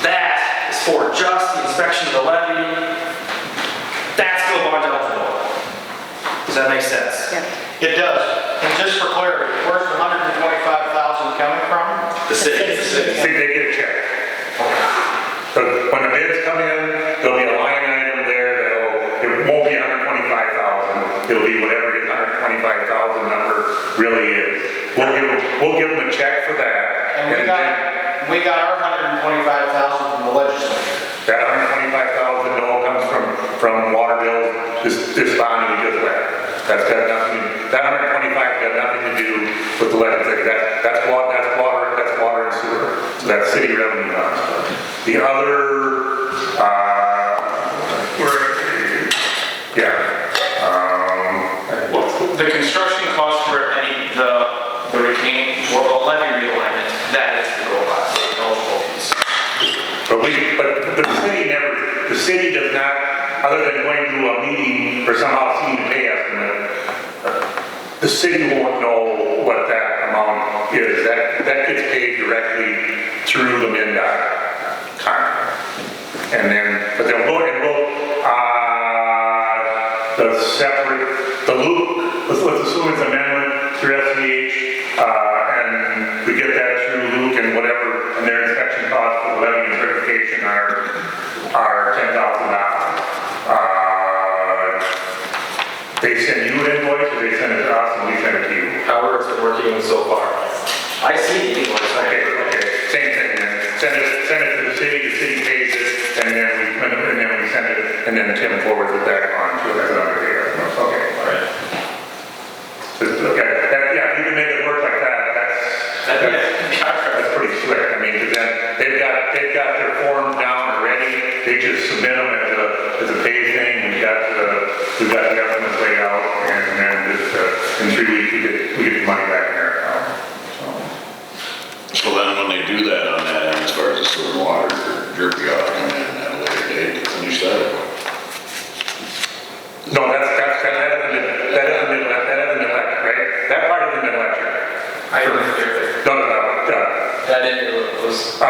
That is for just the inspection of the levy. That's GO bond eligible. Does that make sense? Yeah. It does. And just for clarity, where's the $125,000 coming from? The city. See, they get a check. So when the bids come in, there'll be a line item there it won't be 125,000, it'll be whatever really is. We'll give them a check for that. And we got our 125,000 from the legislature. That 125,000 all comes from water bills, this bond we just left. That's got nothing, that 125 got nothing to do with the legislature. That's water and sewer. So that's city revenue bonds. The other, The construction cost for the retaining, or the levy realignment, that is the goal cost, the eligible piece. but the city does not, other than going to a meeting or somehow seeing the pay estimate, the city won't know what that amount is. That gets paid directly through the MnDOT contract. And then, but they'll go and the loop, let's assume it's amendment through SEH, and we get that through Luke and whatever, and their inspection costs for levy and certification are $10,000. They send you an invoice, or they send it to us and we send it to you? However it's been working so far. I see the invoice. Okay, same thing then. Send it to the city pays it, and then we send it, and then Tim forwards it back on to us another day. Okay. All right. Okay, if you can make it work like that, that's pretty slick. I mean, because then they've got their forms down already. They just submit them as a pay thing. We've got the estimates laid out, and then just in 3 weeks we get the money back in our account. So then when they do that on that end, as far as the sewer and water, Jerky ought to come in at a later date to finish that. No, that hasn't been elected, right? That part hasn't been elected. I didn't hear it. No. That didn't, it was.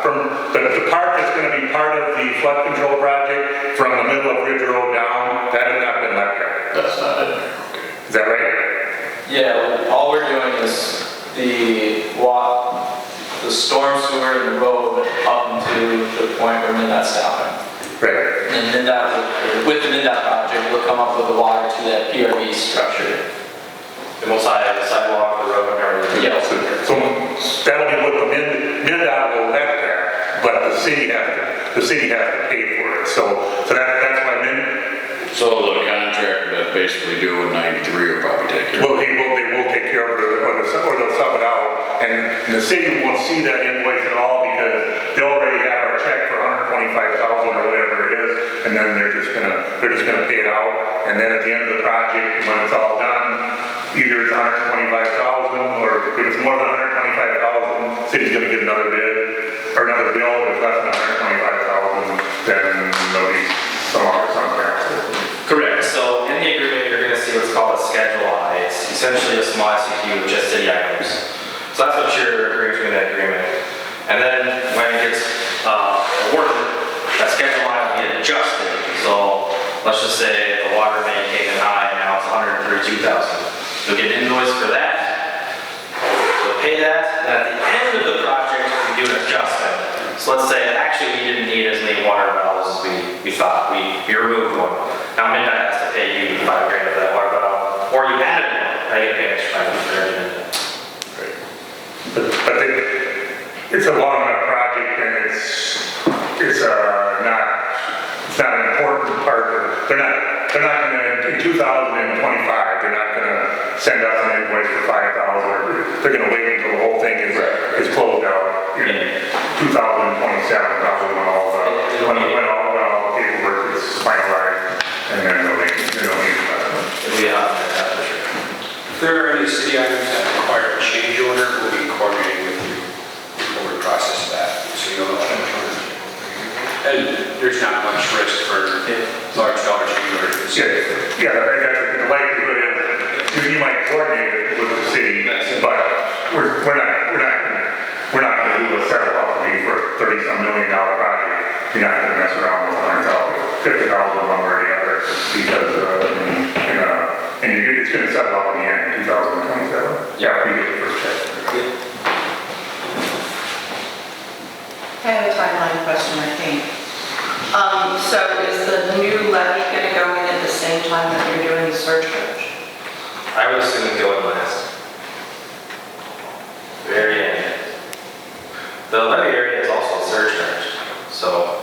From the part that's going to be part of the flood control project from the middle of Ridge Road down, that has not been elected. That's not in there, okay. Is that right? Yeah, all we're doing is the storm sewer and the road up to the point where MnDOT's stopping. Right. And MnDOT, with the MnDOT project, we'll come up with the water to that PRV structure. And we'll side the sidewalk, the road, and everything. Yeah, so that'll be what the MnDOT will let that, but the city has to pay for it. So that's why So the contractor that's basically due in 93 will probably take care of it. well, they will take care of it, or they'll sub it out, and the city won't see that invoice at all because they already have our check for $125,000 or whatever it is, and then they're just gonna pay it out, and then at the end of the project, when it's all done, either it's $125,000, or if it's more than $125,000, city's gonna get another bid, or another bill, if it's less than $125,000, then there'll be some council. Correct. So in the agreement, you're going to see what's called a Schedule I. It's essentially a small SEQ with just city items. So that's what you're agreeing to in that agreement. And then when it gets awarded, that Schedule I will get adjusted. So let's just say the water main came in high and now it's $132,000. You'll get an invoice for that. You'll pay that. And at the end of the project, we do an adjustment. So let's say actually we didn't need as many water valves as we thought. We removed one. Now MnDOT has to pay you $5,000 for that water valve, or you added one. Now you pay extra $5,000 for every MnDOT. But it's a long enough project, and it's not an important part of. They're not going to in 2025. They're not going to send us an invoice for $5,000. They're going to wait until the whole thing is closed out in 2027, probably when all the paperwork is finalized, and then they'll need Yeah, for sure. If there are any city items that require a change order, we'll be coordinating with you before we process that, so you'll know. And there's not much risk for large dollar change orders. Yeah, the likelihood is you might coordinate it with the city, but we're not going to do a setup fee for $30-some million project. You're not going to mess around with $150,000 one way or the other because it's going to settle up in the end in 2027. Yeah, we get the first check. I have a timeline question, I think. So is the new levy going to go in at the same time that you're doing the surcharge? I would assume it go in last. The levee area is also surcharged, so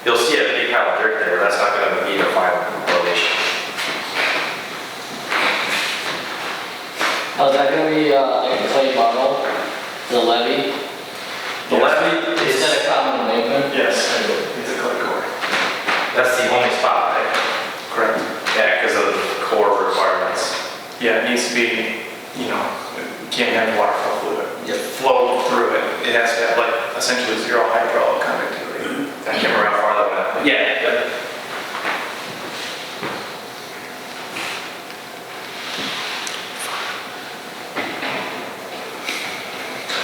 you'll see a big pile of dirt there, that's not gonna be the final elevation. Oh, is that gonna be, like a clay bottle, the levee? The levee is... Instead of common embankment? Yes, it's a clay core. That's the only spot, right? Correct. Yeah, because of core requirements. Yeah, it needs to be, you know, can't have water flow through it. It has to have like essentially zero hydraulic conductivity. I can't remember how far that went. But yeah.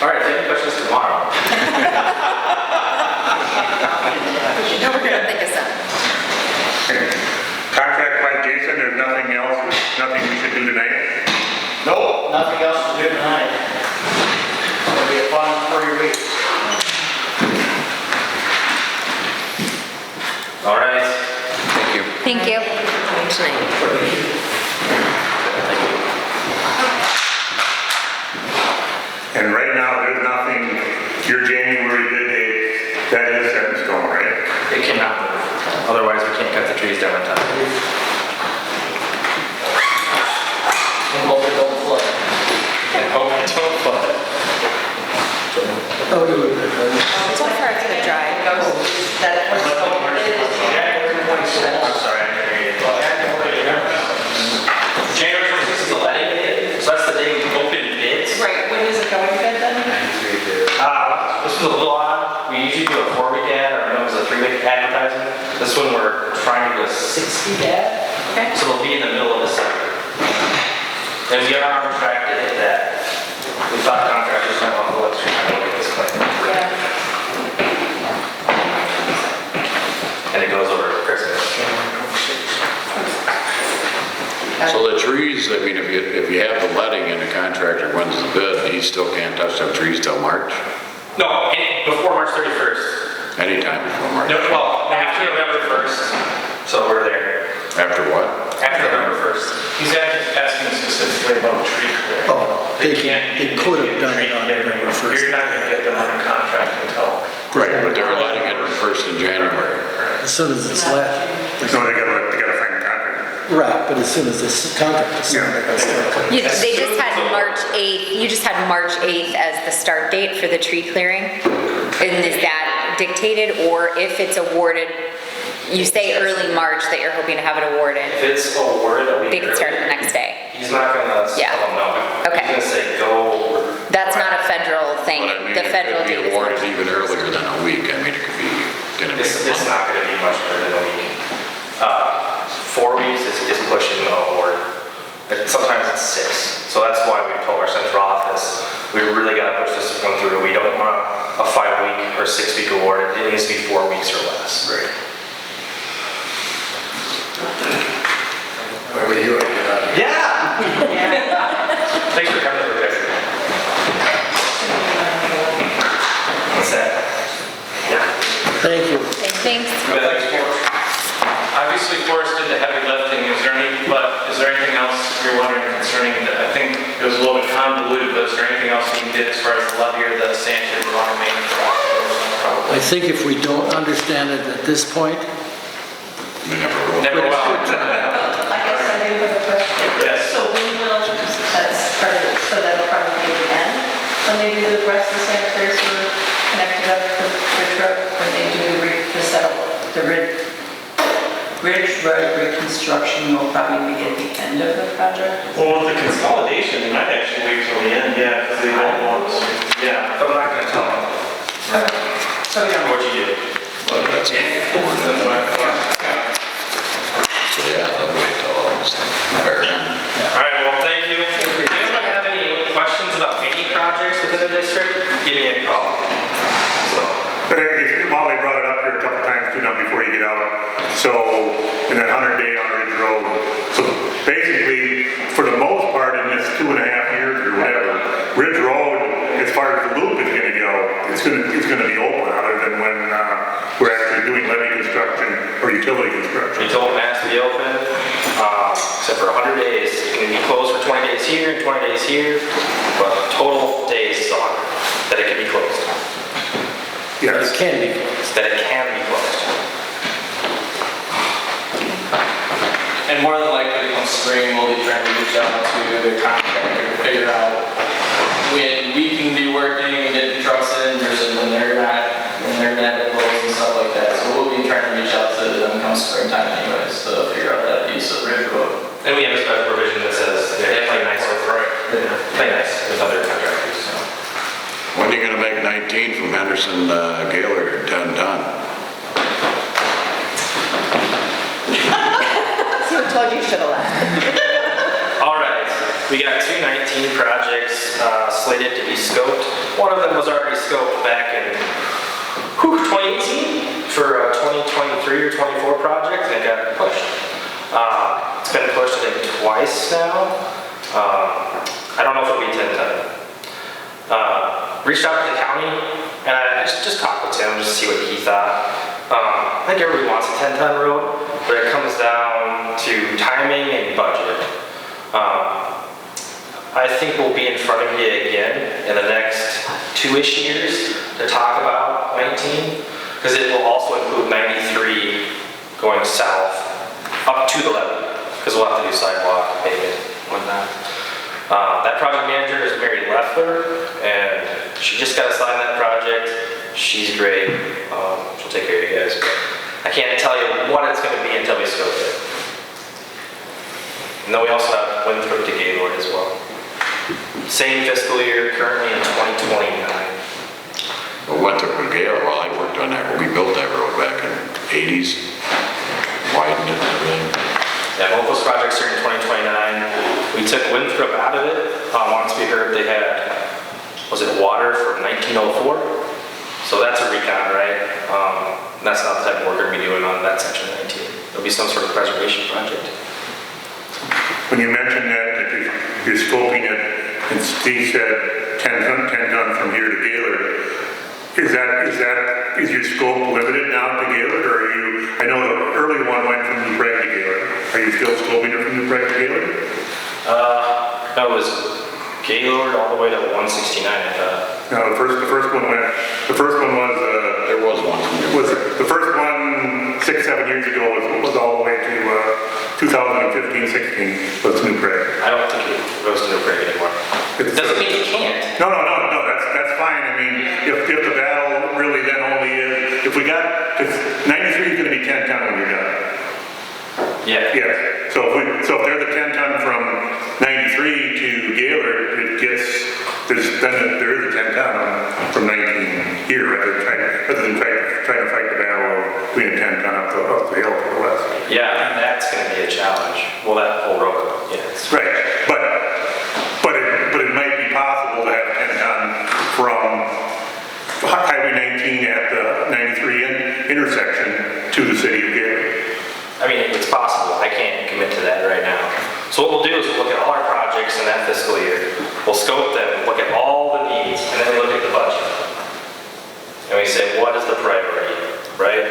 All right, if you have any questions tomorrow. You know we're gonna think of something. Contract by Jason, there's nothing else, nothing we should do tonight? Nope, nothing else to do tonight. It'll be a fun 3 weeks. All right. Thank you. Thank you. And right now, there's nothing, your January bid date, that is set in stone, right? It cannot move. Otherwise, we can't cut the trees down in time. And hope it don't flood. And hope it don't flood. Oh, do it. So far it's been dry. I'm sorry, I didn't hear you. January 26th is the letting date, so that's the day we open bids. Right, when is it going to bid then? This was a little odd. We usually do a 4-week ad, or no, it was a 3-week advertising. This one we're trying to do a 6-week ad. Okay. So it'll be in the middle of December. And we are on track to hit that. We thought contractors might want to look at this claim. Yeah. And it goes over Christmas. So the trees, I mean, if you have the letting and the contractor wins the bid, he still can't touch them trees till March? No, before March 31st. Anytime before March? No, well, after November 1st. So we're there. After what? After November 1st. He's asking specifically about tree clearing. Oh, they could have done it on November 1st. You're not gonna get them under contract until. Right, but they're letting it first in January. As soon as it's let. So they gotta find a contractor. Right, but as soon as this contract is signed, they gotta start cutting. They just had March 8th, you just had March 8th as the start date for the tree clearing? And is that dictated, or if it's awarded, you say early March that you're hoping to have it awarded? If it's awarded a week They can start early, the next day. he's not gonna Yeah. tell them no. Okay. He's gonna say go. That's not a federal thing. But I mean, The it federal could be date is awarded March. even earlier than a week. I mean, it could be, gonna be. It's not gonna be much better than a week. 4 weeks is pushing the award. Sometimes it's 6. So that's why we told our central office, we really gotta push this one through. We don't want a 5-week or 6-week award. It needs to be 4 weeks or less. Right. Where were you? Yeah! Thanks for coming over there. What's that? Yeah. Thank you. Thanks. Thanks, Forrest. Obviously, Forrest did the heavy lifting. Is there anything else you're wondering concerning that? I think it was a little bit convoluted, but is there anything else we did as far as the levy or the sanitary water main? I think if we don't understand it at this point, Never will. I guess I do have a question. Yes. So we will, that's part of it, so that'll probably be the end. So maybe the rest of the sanitary sewer connected up to Ridge Road when they do the Ridge Road reconstruction will probably be at the end of the project. Well, with the consolidation, they might actually wait till the end, yeah, because they don't want to, yeah. I'm not gonna tell them. So we don't. What'd you do? Well, that's before then. So yeah, they'll wait till all this fair end. All right, well, thank you. If anyone have any questions about any projects within the district, give me a call. So, Molly brought it up here a couple times too now before you get out. So, in that 100-day on Ridge Road, so basically, for the most part in this 2.5 years or whatever, Ridge Road, as far as the loop is gonna go, it's gonna be open other than when we're actually doing levee construction or utility construction. we told them it has to be open, except for 100 days. It can be closed for 20 days here and 20 days here, but total days is 100 that it can be closed. Yes. It can be closed. that it can be closed. And more than likely, come spring, we'll be trying to reach out to the contractor to figure out when we can be working and getting trucks in versus when they're not closed and stuff like that. So we'll be trying to reach out to them come springtime anyways to figure out that piece of Ridge Road. And we have a special provision that says they play nice with other contractors, so. When are you gonna make 19 from Henderson, Gaylord, 10 ton? See, I told you you should have laughed. All right, we got 219 projects slated to be scoped. One of them was already scoped back in 2018 for a 2023 or 24 project, and it got pushed. It's been pushed, I think, twice now. I don't know if it'll be 10 ton. Reached out to the county, and I just talked with him just to see what he thought. I think everybody wants a 10-ton road, but it comes down to timing and budget. I think we'll be in front of you again in the next 2-ish years to talk about 19, because it will also include 93 going south up to the levee, because we'll have to do sidewalk, pavement, whatnot. That project manager is Mary Leffler, and she just got assigned that project. She's great. She'll take care of you guys. But I can't tell you what it's going to be until we scope it. And then we also have Winthrop to Gaylord as well. Same fiscal year, currently in 2029. Well, Winthrop and Gaylord, well, I worked on that, we built that road back in the 80s, widened it and everything. Yeah, both those projects are in 2029. We took Winthrop out of it. Once we heard they had, was it water from 1904? So that's a recon, right? That's not the type of work we're going to be doing on that section 19. It'll be some sort of preservation project. When you mentioned that you're scoping it, and Steve said 10 ton from here to Gaylord, is your scope limited now to Gaylord, or are you, I know the early one went from New Prague to Gaylord. Are you still scoping it from New Prague to Gaylord? No, it was Gaylord all the way to 169, I thought. No, the first one was, There was one. the first one 6-7 years ago was all the way to 2015-16, was New Prague. I don't think it goes to New Prague anymore. It doesn't mean you can't. No, that's fine. I mean, if the battle really then only is, if we got, because 93 is going to be 10 ton when you're done. Yeah. Yes, so if they're the 10 ton from 93 to Gaylord, it gets, there is a 10 ton from 19 here, rather than trying to fight the battle of doing a 10 ton up the hill to the west. Yeah, and that's going to be a challenge. Well, that whole road, yes. Right, but it might be possible to have 10 ton from Highway 19 at the 93 intersection to the city of Gaylord. I mean, it's possible. I can't commit to that right now. So what we'll do is we'll look at all our projects in that fiscal year. We'll scope them, look at all the needs, and then we look at the budget. And we say, what is the priority, right?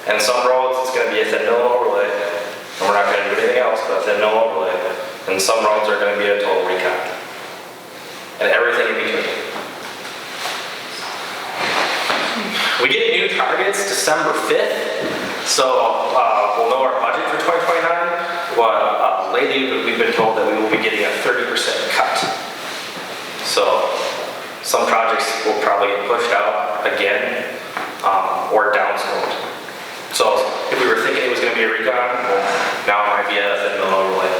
And some roads, it's going to be a thin mill overlay, and we're not going to do anything else but a thin mill overlay. And some roads are going to be a total recon. And everything in between. We get new targets December 5th. So we'll know our budget for 2029. Well, lately we've been told that we will be getting a 30% cut. So some projects will probably get pushed out again or downscoped. So if we were thinking it was going to be a recon, well, now it might be a thin mill overlay.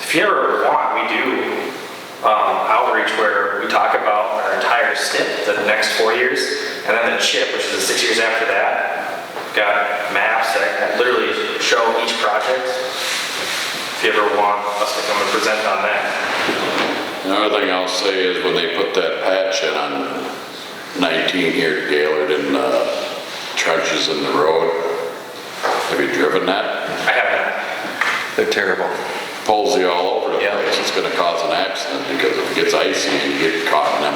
If you ever want, we do outreach where we talk about our entire SNP, the next 4 years, and then the CHIP, which is the 6 years after that. We've got maps that literally show each project. If you ever want us to come and present on that. Another thing I'll say is when they put that patch in on 19 here to Gaylord and trenches in the road, have you driven that? I have not. They're terrible. Pulls you all over the place. It's going to cause an accident because if it gets icy and you get caught in them.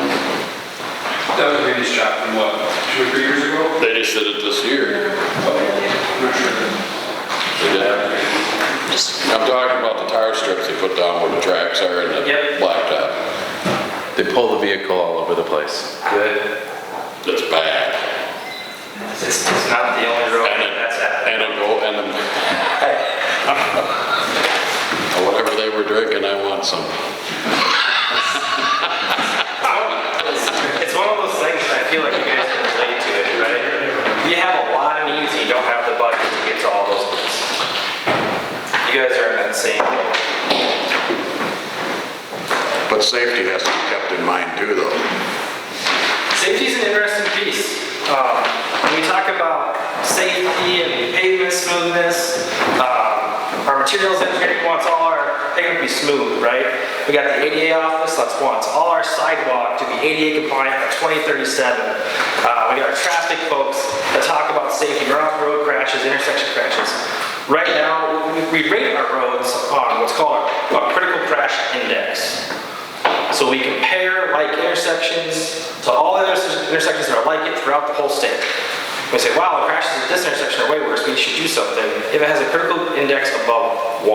That was a Randy's job from what, 2 or 3 years ago? They just did it this year. I'm not sure. They did. I'm talking about the tire strips they put down where the tracks are and the blacktop. They pull the vehicle all over the place. Good. It's bad. It's not the only road that's happening. And it'll go, and whatever they were drinking, I want some. It's one of those things I feel like you guys can relate to it, right? You have a lot of needs and you don't have the budget to get to all those needs. You guys are in that same boat. But safety has to be kept in mind too, though. Safety's an interesting piece. When we talk about safety and pavement smoothness, our materials engineering wants all our pavement to be smooth, right? We got the ADA office that wants all our sidewalk to be ADA compliant by 2037. We got our traffic folks that talk about safety, road crashes, intersection crashes. Right now, we rate our roads on what's called a critical crash index. So we compare like intersections to all the other intersections that are like it throughout the whole state. We say, wow, the crashes at this intersection are way worse, we should do something if it has a critical index above 1.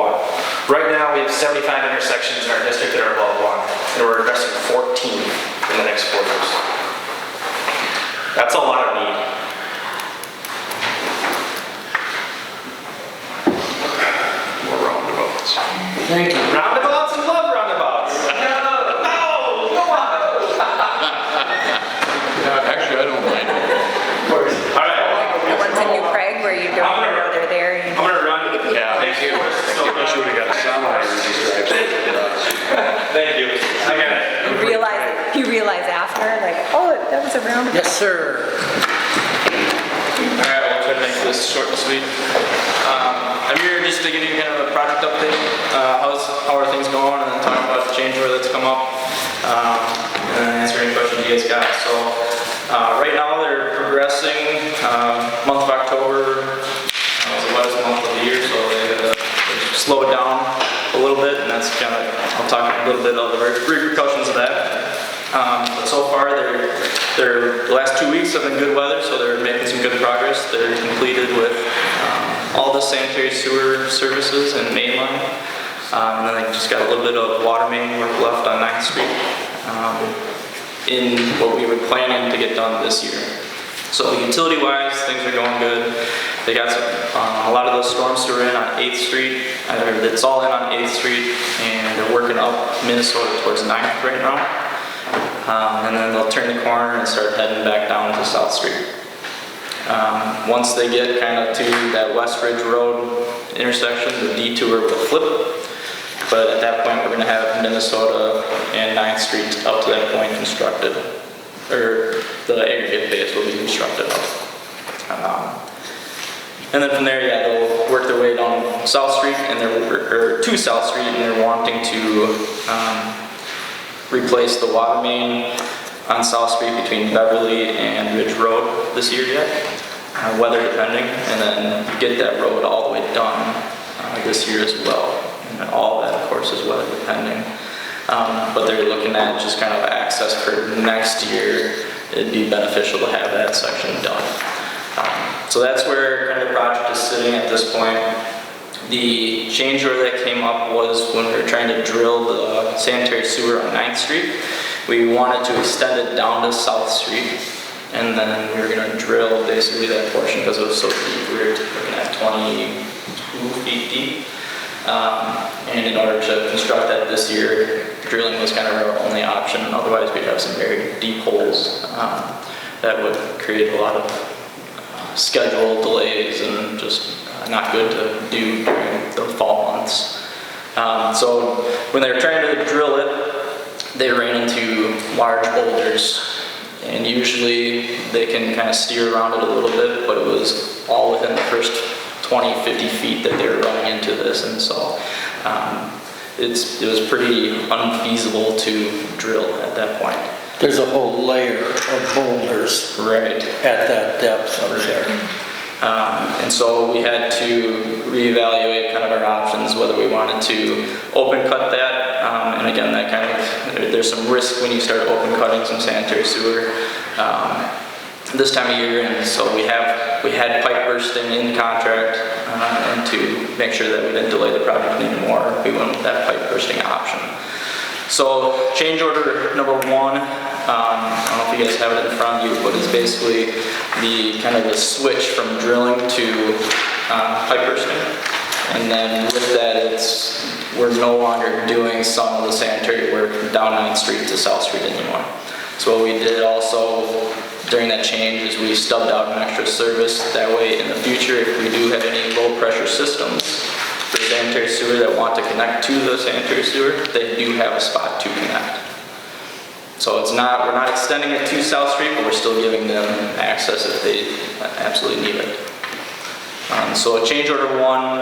Right now, we have 75 intersections in our district that are above 1, and we're addressing 14 in the next 4 years. That's a lot of need. More roundabouts. Thank you. Roundabouts and love roundabouts. Actually, I don't mind. All right. The ones in New Prague where you don't even know they're there. I'm gonna run. Yeah, thank you. I should have got a sound register. Thank you. I got it. You realize after, like, oh, that was a roundabout. Yes, sir. All right, we'll try to make this short and sweet. I'm here just to give you kind of a project update. How are things going, and then talk about the change order that's come up, and then answer any questions you guys got. So right now they're progressing. Month of October was the wettest month of the year, so they had to slow it down a little bit, and that's kind of, I'll talk a little bit of the repercussions of that. But so far, the last 2 weeks have been good weather, so they're making some good progress. They're completed with all the sanitary sewer services and mainline. And then they just got a little bit of water main work left on 9th Street in what we were planning to get done this year. So utility-wise, things are going good. They got a lot of those storm sewer in on 8th Street. It's all in on 8th Street, and they're working up Minnesota towards 9th right now. And then they'll turn the corner and start heading back down to South Street. Once they get kind of to that West Ridge Road intersection, the detour will flip. But at that point, we're going to have Minnesota and 9th Street up to that point constructed. Or the aggregate base will be constructed up. And then from there, yeah, they'll work their way down South Street and to South Street, and they're wanting to replace the water main on South Street between Beverly and Ridge Road this year yet, weather depending, and then get that road all the way done this year as well. And all that, of course, is weather depending. But they're looking at just kind of access for next year. It'd be beneficial to have that section done. So that's where kind of the project is sitting at this point. The change order that came up was when we were trying to drill the sanitary sewer on 9th Street. We wanted to extend it down to South Street, and then we were going to drill basically that portion because it was so deep. We were looking at 22 feet deep. And in order to construct that this year, drilling was kind of our only option. Otherwise, we'd have some very deep holes that would create a lot of schedule delays and just not good to do during the fall months. So when they were trying to drill it, they ran into large boulders, and usually they can kind of steer around it a little bit, but it was all within the first 20, 50 feet that they were running into this, and so it was pretty unfeasible to drill at that point. There's a whole layer of boulders right at that depth up there. And so we had to reevaluate kind of our options, whether we wanted to open cut that, and again, that kind of, there's some risk when you start open cutting some sanitary sewer this time of year, and so we had pipe bursting in contract, and to make sure that we didn't delay the project anymore, we went with that pipe bursting option. So change order number one, I don't know if you guys have it in front of you, but it's basically the kind of the switch from drilling to pipe bursting. And then with that, we're no longer doing some of the sanitary work down 9th Street to South Street anymore. So what we did also during that change is we stubbed out an extra service. That way in the future, if we do have any low pressure systems for sanitary sewer that want to connect to the sanitary sewer, they do have a spot to connect. So we're not extending it to South Street, but we're still giving them access if they absolutely need it. So change order one,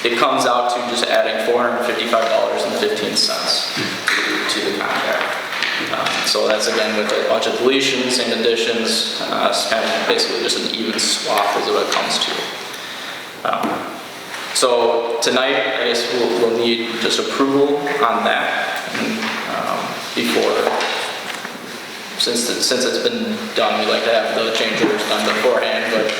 it comes out to just adding $455.15 to the contract. So that's again with a bunch of deletions and additions, it's kind of basically just an even swap is what it comes to. So tonight, I guess we'll need just approval on that before, since it's been done, we like to have the change orders done beforehand, but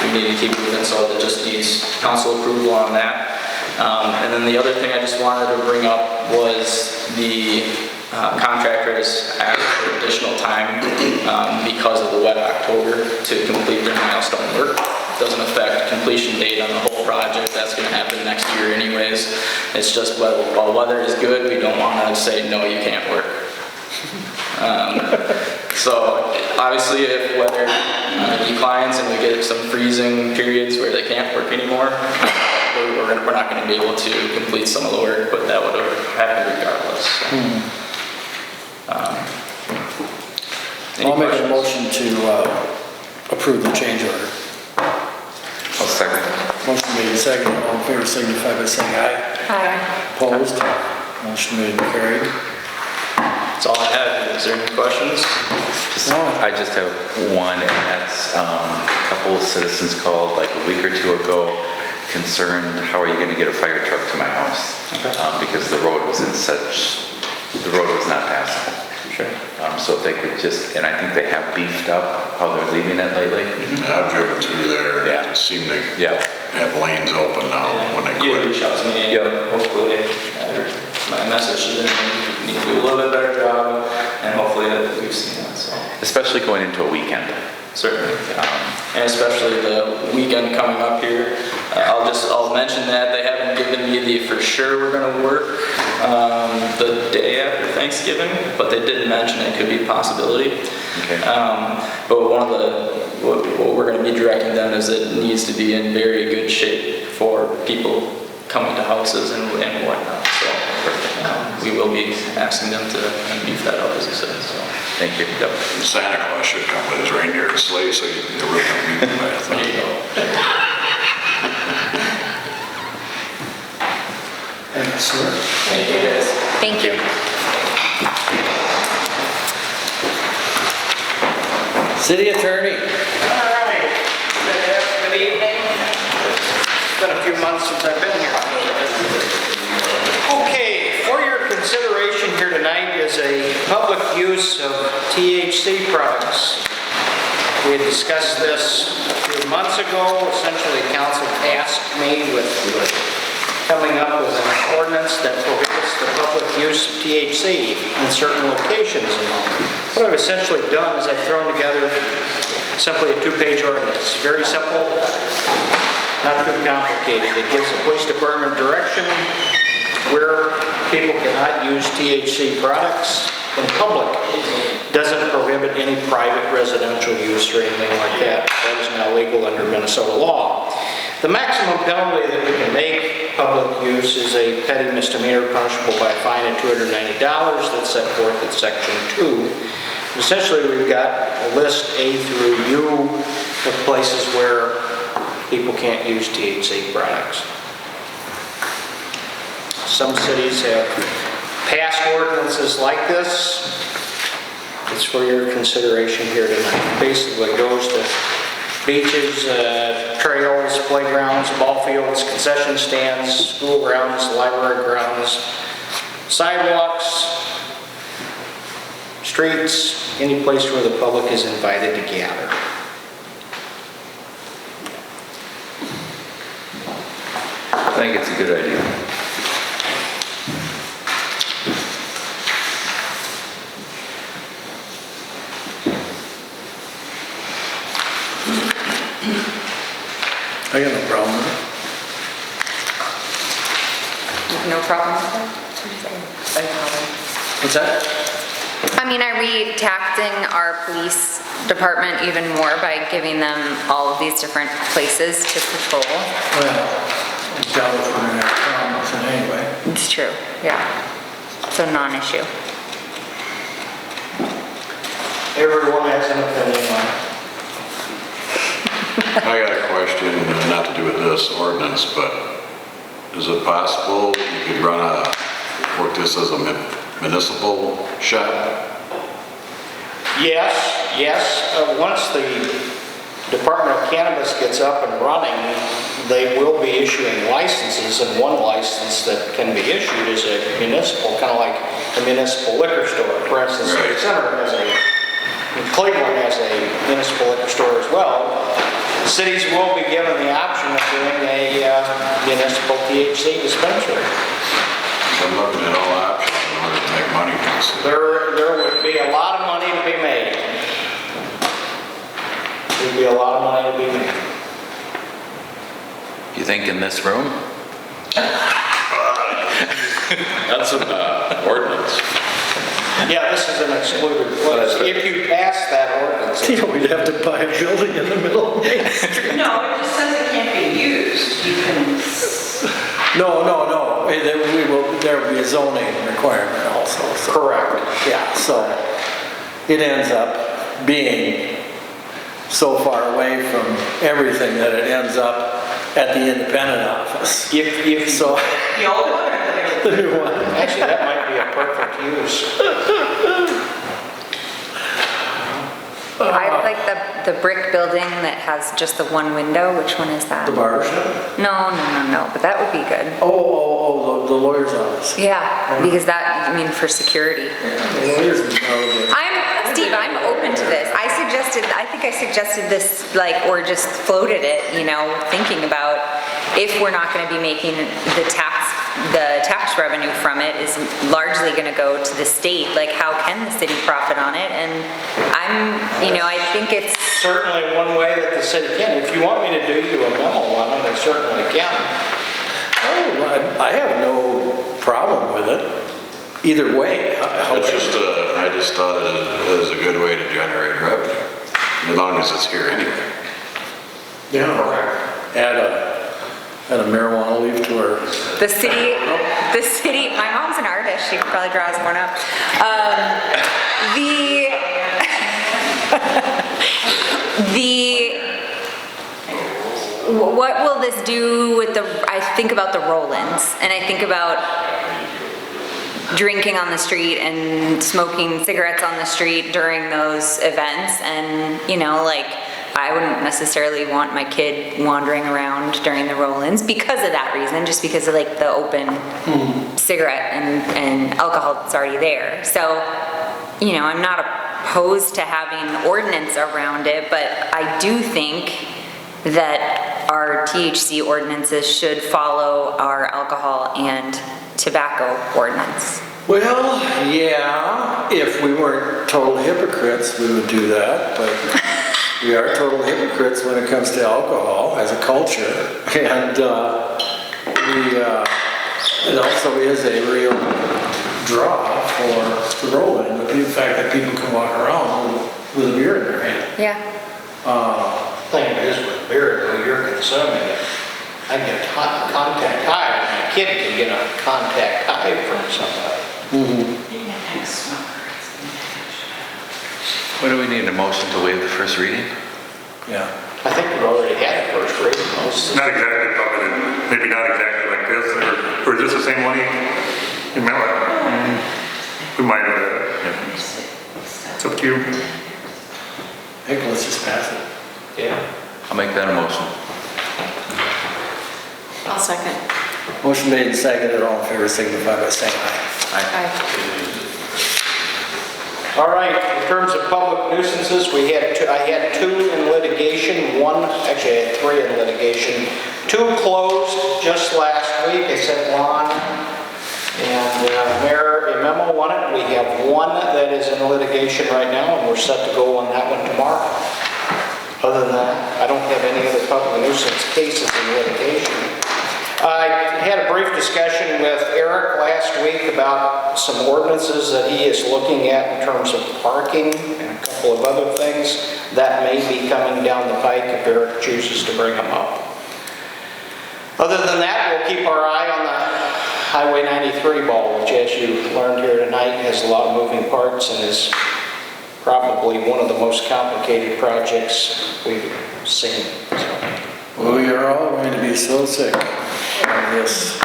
we need to keep moving, so it just needs council approval on that. And then the other thing I just wanted to bring up was the contractors asked for additional time because of the wet October to complete their milestone work. Doesn't affect completion date on the whole project. That's going to happen next year anyways. It's just while weather is good, we don't want to say no, you can't work. So obviously if weather declines and we get some freezing periods where they can't work anymore, we're not going to be able to complete some of the work, but that would have happened regardless. So. I'll make a motion to approve the change order. I'll second. Motion made and seconded. All in favor signify by saying aye. Aye. Opposed? Motion made and carried. That's all I have. Is there any questions? I just have one, and that's a couple of citizens called like a week or two ago concerned, how are you going to get a fire truck to my house? Because the road was not passable. Sure. So if they could just, and I think they have beefed up how they're leaving it lately. I've driven through there, Yeah. it seemed to Yeah. have lanes open now when they You quit. reach out to me, hopefully, my message is that we need to do a little bit better job, and hopefully that we've seen that, so. Especially going into a weekend. Certainly, and especially the weekend coming up here. I'll mention that they haven't given me the for sure we're gonna work the day after Thanksgiving, but they did mention it could be a possibility. Okay. But what we're gonna be directing them is it needs to be in very good shape for people coming to houses and whatnot, so. We will be asking them to beef that up, as you said, so. Thank you. Yep. Santa Claus should come with his reindeer and sleigh so you can really meet them. There you go. Excellent. Thank you, guys. Thank you. City Attorney. All right. Good evening. It's been a few months since I've been here. Okay, for your consideration here tonight is a public use of THC products. We had discussed this a few months ago. Essentially, council tasked me with coming up with an ordinance that prohibits the public use of THC in certain locations. What I've essentially done is I've thrown together simply a two-page ordinance. Very simple, not too complicated. It gives the police department direction where people cannot use THC products in public. Doesn't prohibit any private residential use or anything like that. That is now legal under Minnesota law. The maximum penalty that we can make public use is a petty misdemeanor punishable by a fine of $290 that's set forth in section 2. Essentially, we've got a list A through U of places where people can't use THC products. Some cities have passed ordinances like this. It's for your consideration here tonight. Basically, it goes to beaches, trails, playgrounds, ball fields, concession stands, school grounds, library grounds, sidewalks, streets, any place where the public is invited to gather. I think it's a good idea. I got no problem with No problem with that? it. What's that? I mean, are we taxing our police department even more by giving them all of these different places to patrol? Well, I doubt if we're gonna have a problem with it anyway. It's true, yeah. So non-issue. Everyone has an opinion on it. I got a question, not to do with this ordinance, but is it possible you could work this as a municipal shop? Yes. Once the Department of Cannabis gets up and running, they will be issuing licenses, and one license that can be issued is a municipal, kind of like a municipal liquor store. For instance, State Center Cleveland has a municipal liquor store as well. Cities will be given the option of doing a municipal THC dispensary. I'm looking at all options in order to make money from this. There would be a lot of money to be made. There'd be a lot of money to be made. You think in this room? That's an ordinance. Yeah, this is an excluded place. If you pass that ordinance. You know, we'd have to buy a building in the middle of Main Street. No, it just says it can't be used. You can, No. There will be a zoning requirement also. So. Correct. Yeah, so it ends up being so far away from everything that it ends up at the independent office. So the old one or the the new one. Actually, that might be a perfect use. I like the brick building that has just the one window. Which one is that? The barber shop? No, but that would be good. Oh, the lawyer's office. Yeah, because that, I mean, for security. The lawyer's probably. Steve, I'm open to this. I think I suggested this, or just floated it, thinking about if we're not gonna be making the tax revenue from it is largely gonna go to the state, how can the city profit on it? And I think it's... Certainly one way that the city can. If you want me to do you a memo on it, I certainly can. Oh, I have no problem with it. Either way. It's just, I just thought it was a good way to generate revenue, as long as it's here anyway. Yeah. Add a marijuana leaf to our. The city, my mom's an artist, she could probably draw us one up. What will this do with I think about the roll-ins, and I think about drinking on the street and smoking cigarettes on the street during those events, and I wouldn't necessarily want my kid wandering around during the roll-ins because of that reason, just because of the open cigarette and alcohol that's already there. So, I'm not opposed to having ordinance around it, but I do think that our THC ordinances should follow our alcohol and tobacco ordinance. Well, yeah, if we weren't total hypocrites, we would do that, but we are total hypocrites when it comes to alcohol as a culture, and it also is a real draw for the roll-in, the fact that people can walk around with a beer in their hand. Yeah. Thing is with beer, though, you're consuming it. I can get contact high, my kid can get a contact high from somebody. What do we need, a motion to waive the first reading? Yeah. I think we already had a first reading. Not exactly, probably, maybe not exactly like this, or is this the same one you meant like? We might have, it's up to you. I think let's just pass it. Yeah. I'll make that a motion. I'll second. Motion made and seconded, all in favor signify by saying aye. All right, in terms of public nuisances, I had two in litigation, actually I had three in litigation. Two closed just last week. I sent Lon and Mayor a memo on it. We have one that is in litigation right now, and we're set to go on that one tomorrow. Other than that, I don't have any other public nuisance cases in litigation. I had a brief discussion with Eric last week about some ordinances that he is looking at in terms of parking and a couple of other things that may be coming down the pike if Eric chooses to bring them up. Other than that, we'll keep our eye on the Highway 93 ball, which, as you learned here tonight, has a lot of moving parts and is probably one of the most complicated projects we've seen. Well, we are all going to be so sick of this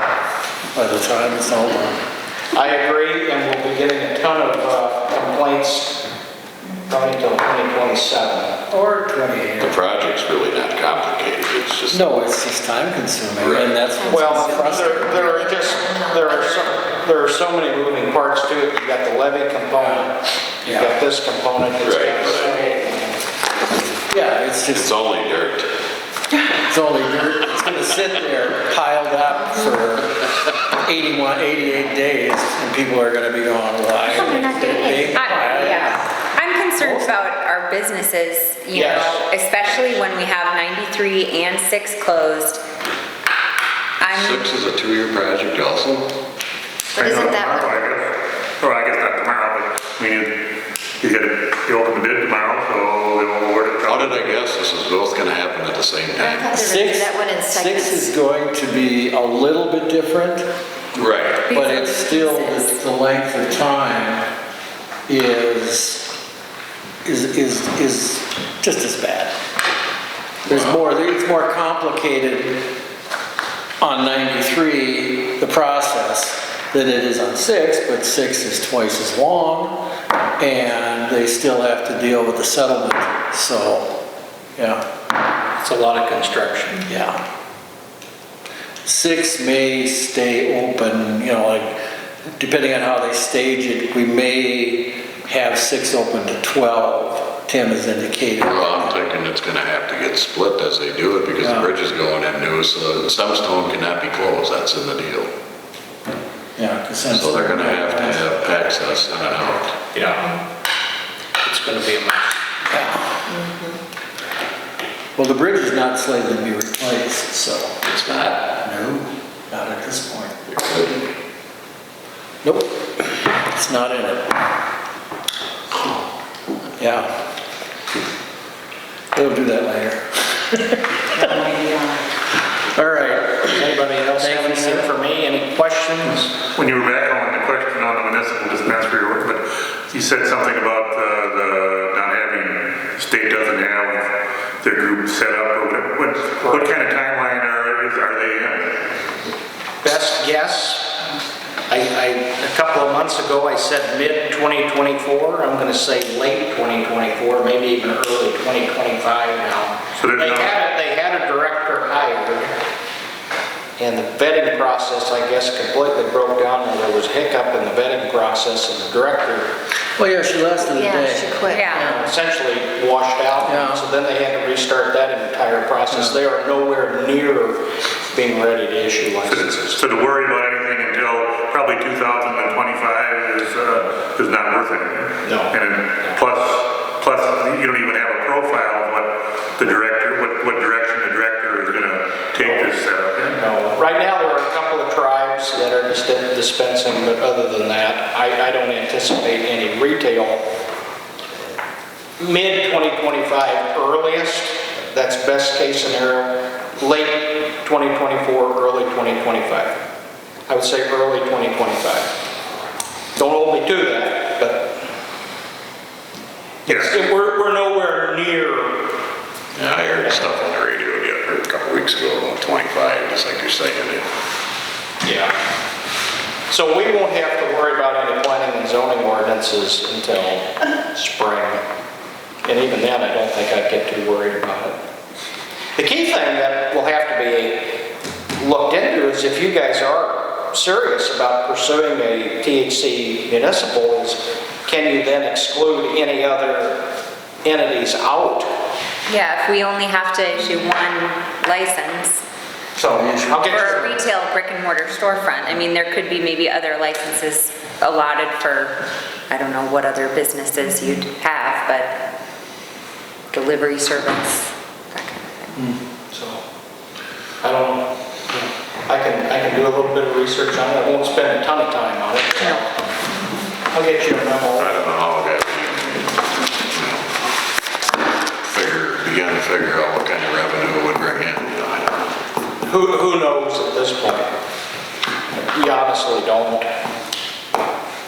by the time it's all done. I agree, and we'll be getting a ton of complaints probably until 2027. Or 28. The project's really not complicated, it's just. No, it's just time consuming, and that's what's Well, frustrating. there are so many moving parts to it. You've got the levy component, you've got this component. Yeah, it's just, It's only dirt. it's only dirt. It's gonna sit there piled up for 88 days, and people are gonna be going, why? Oh, we're not doing it. Yeah. I'm concerned about our businesses, you Yes. know, especially when we have 93 and 6 closed. I'm, 6 is a 2-year project also? But isn't that Tomorrow, what? I guess. Well, I guess not tomorrow, but, I mean, you open the bid tomorrow, so they'll award it. How did I guess this is both gonna happen at the same I time? thought they were gonna do that one in Six segments. is going to be a little bit different, Right. but it's still, the length of time is just as bad. There's more, it's more complicated on 93, the process, than it is on 6, but 6 is twice as long, and they still have to deal with the settlement, so, yeah. It's a lot of construction. Yeah. 6 may stay open, you know, like, depending on how they stage it, we may have 6 open to 12, Tim has indicated. Well, I'm thinking it's gonna have to get split as they do it because the bridge is going in new, so some stone cannot be closed, that's in the deal. Yeah. 'Cause since So they're gonna have to have access in and out. Yeah. It's gonna be a mess. Yeah. Well, the bridge is not slated to be replaced, so. It's not. No, not at this point. It could. Nope, it's not in it. Yeah. We'll do that later. All right. Does anybody else have Thank you, anything sir. for me? Any questions? When you were back on the question on the municipal dispensary, but you said something about the not having, state doesn't have their group set up, or what kind of timeline are they in? Best guess, a couple of months ago, I said mid-2024. I'm gonna say late 2024, maybe even early 2025 now. So there's They no- had a director hired, and the vetting process, I guess, completely broke down, and there was a hiccup in the vetting process, and the director Well, yeah, she lasted a Yeah, day. she quit. yeah. essentially washed out. Yeah. So then they had to restart that entire process. They are nowhere near being ready to issue licenses. So to worry about anything until probably 2025 is not worth it. No. And plus you don't even have a profile of what the director, what direction the director is gonna take this setup in. No. Right now, there are a couple of tribes that are dispensing, but other than that, I don't anticipate any retail. Mid-2025 earliest, that's best case scenario, late 2024, early 2025. I would say early 2025. Don't hold me to that, but Yes. we're nowhere near. Yeah, I heard stuff on the radio a couple weeks ago, about 25, just like you're saying. Yeah. So we won't have to worry about any planning and zoning ordinances until spring. And even then, I don't think I'd get too worried about it. The key thing that will have to be looked into is if you guys are serious about pursuing a THC municipal, is can you then exclude any other entities out? Yeah, if we only have to issue one license So I'll get for a your, retail brick and mortar storefront, I mean, there could be maybe other licenses allotted for, I don't know what other businesses you'd have, but to delivery service, that kind of thing. So, I don't know. I can do a little bit of research on it. I won't spend a ton of time on it. I'll get you a memo. I don't know how that, begin to figure out what kind of revenue it would bring in, I don't know. Who knows at this point? We honestly don't.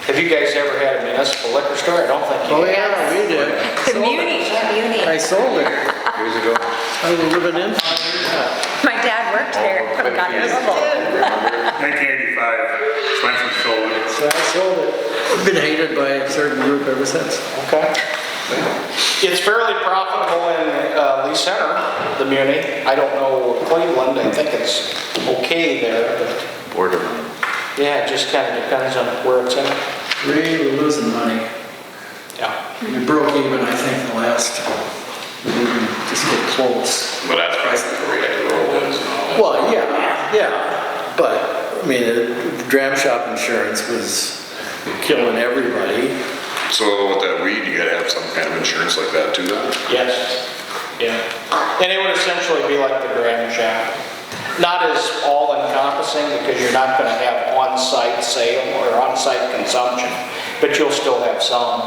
Have you guys ever had a municipal liquor store? I don't think you Oh, have. yeah, we did. The Muni. I sold it years ago. I was living in. My dad worked there. Oh, God, it was 1985, Swenson sold it. So I sold it. I've been hated by a certain group ever since. Okay. It's fairly profitable in Lee Center, the Muni. I don't know Cleveland. I think it's okay there, but Border. yeah, it just kind of depends on where it's at. Really losing money. Yeah. We broke even, I think, the last, we didn't just get close. But that's probably the way the road is and all that. Well, yeah. But, I mean, the dram shop insurance was killing everybody. So with that weed, you gotta have some kind of insurance like that too then? Yes. Yeah. And it would essentially be like the dram shop. Not as all-encompassing because you're not going to have on-site sale or on-site consumption, but you'll still have some.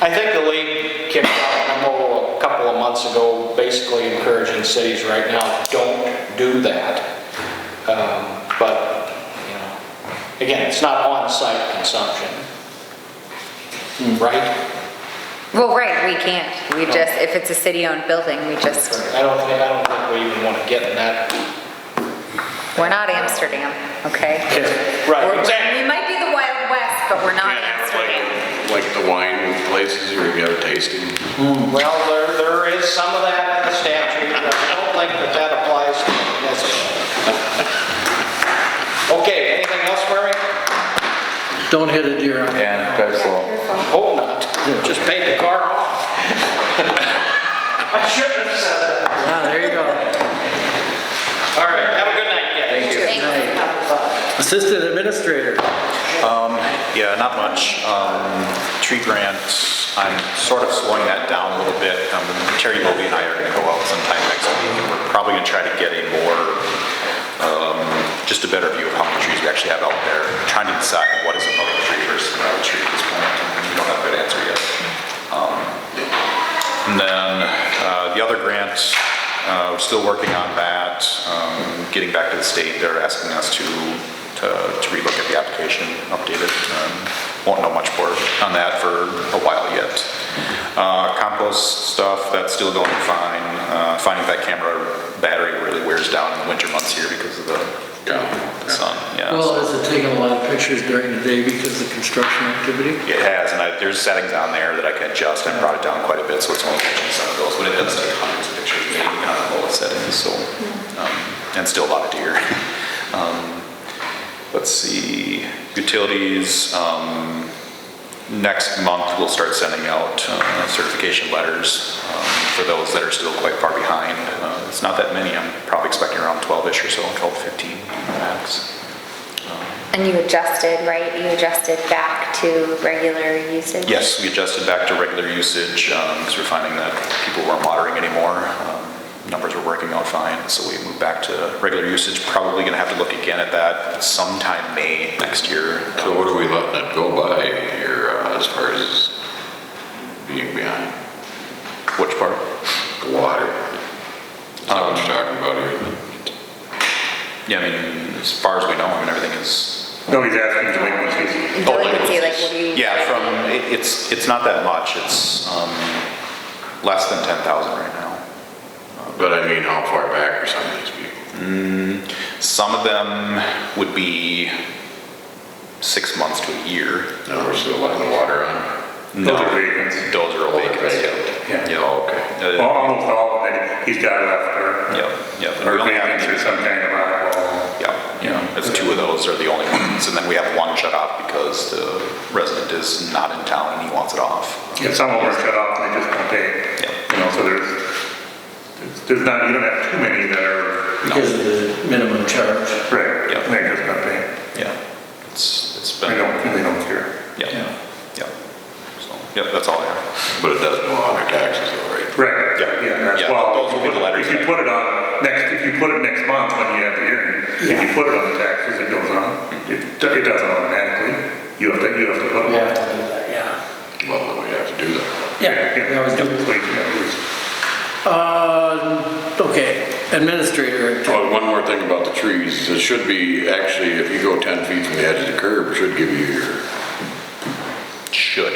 I think the league kicked out a memo a couple of months ago basically encouraging cities right now, don't do that. But, you know, again, it's not on-site consumption. Right? Well, right, we can't. We just, if it's a city-owned building, we just, I don't think we even want to get in that. we're not Amsterdam, okay? Right, We're- exactly. We might be the Wild West, but we're not Can't have Amsterdam. like the wine places where you have a tasting. Well, there is some of that in the statute, but I don't think that applies to this. Okay, anything else, Mary? Don't hit a deer. And drive slow. Hope not. Just paid the car off. I shouldn't have said that. Ah, there you go. All right, have a good night, guys. Thank you. Assistant Administrator. Yeah, not much. Tree grants, I'm sort of slowing that down a little bit. Terry Bobby and I are gonna go out sometime next week, and we're probably gonna try to get a more, just a better view of how many trees we actually have out there. Trying to decide what is a public tree versus a private tree at this point. We don't have a good answer yet. And then the other grants, we're still working on that. Getting back to the state, they're asking us to relook at the application, update it. Won't know much more on that for a while yet. Compost stuff, that's still going fine. Finding that camera battery really wears down in the winter months here because of the sun. Yeah. Well, has it taken a lot of pictures during the day because of construction activity? It has, and there's settings on there that I can adjust. I brought it down quite a bit, so it's only catching some of those, but it does take hundreds of pictures, maybe on the lowest settings, so, and still a lot of deer. Let's see, utilities, next month we'll start sending out certification letters for those that are still quite far behind. It's not that many, I'm probably expecting around 12-ish or so, 12 to 15 max. And you adjusted, right? You adjusted back to regular usage? Yes, we adjusted back to regular usage because we're finding that people weren't watering anymore. Numbers were working out fine, so we moved back to regular usage. Probably gonna have to look again at that sometime May next year. So what are we letting it go by here as far as being behind? Which part? The water. Is that what you're talking about here? Yeah, I mean, as far as we know, I mean, everything is. No, he's asking delinquencies. Delinquency, like what do you? Yeah, it's not that much. It's less than 10,000 right now. But I mean, how far back are some of these people? Some of them would be 6 months to a year. No, we're still letting the water on. No, Those are vacants. those are all vacants. Yeah. Oh, okay. Well, almost all that he's got left are, Yep. or vacants or some kind of eyewall. Yeah. It's two of those are the only ones, and then we have one shut off because the resident is not in town and he wants it off. Yeah, some of them are shut off and they just don't pay. Yep. You know, so there's not, you don't have too many that are. Because of the minimum charge. Right. Yep. They just don't pay. Yeah. It's They been. don't care. Yeah. So, yep, that's all I have. But it doesn't go on their taxes though, right? Right. Yeah. That's, Yeah, well, those will be the letters if you that- put it on next month when you have the hearing, if you put it on the taxes, it goes on. It doesn't automatically. You have to put it on. We have to do that, yeah. Well, then we have to do that. Yeah, we always do. Okay, administrator. Well, one more thing about the trees, it should be, actually, if you go 10 feet from the edge of the curb, it should give you your, Should.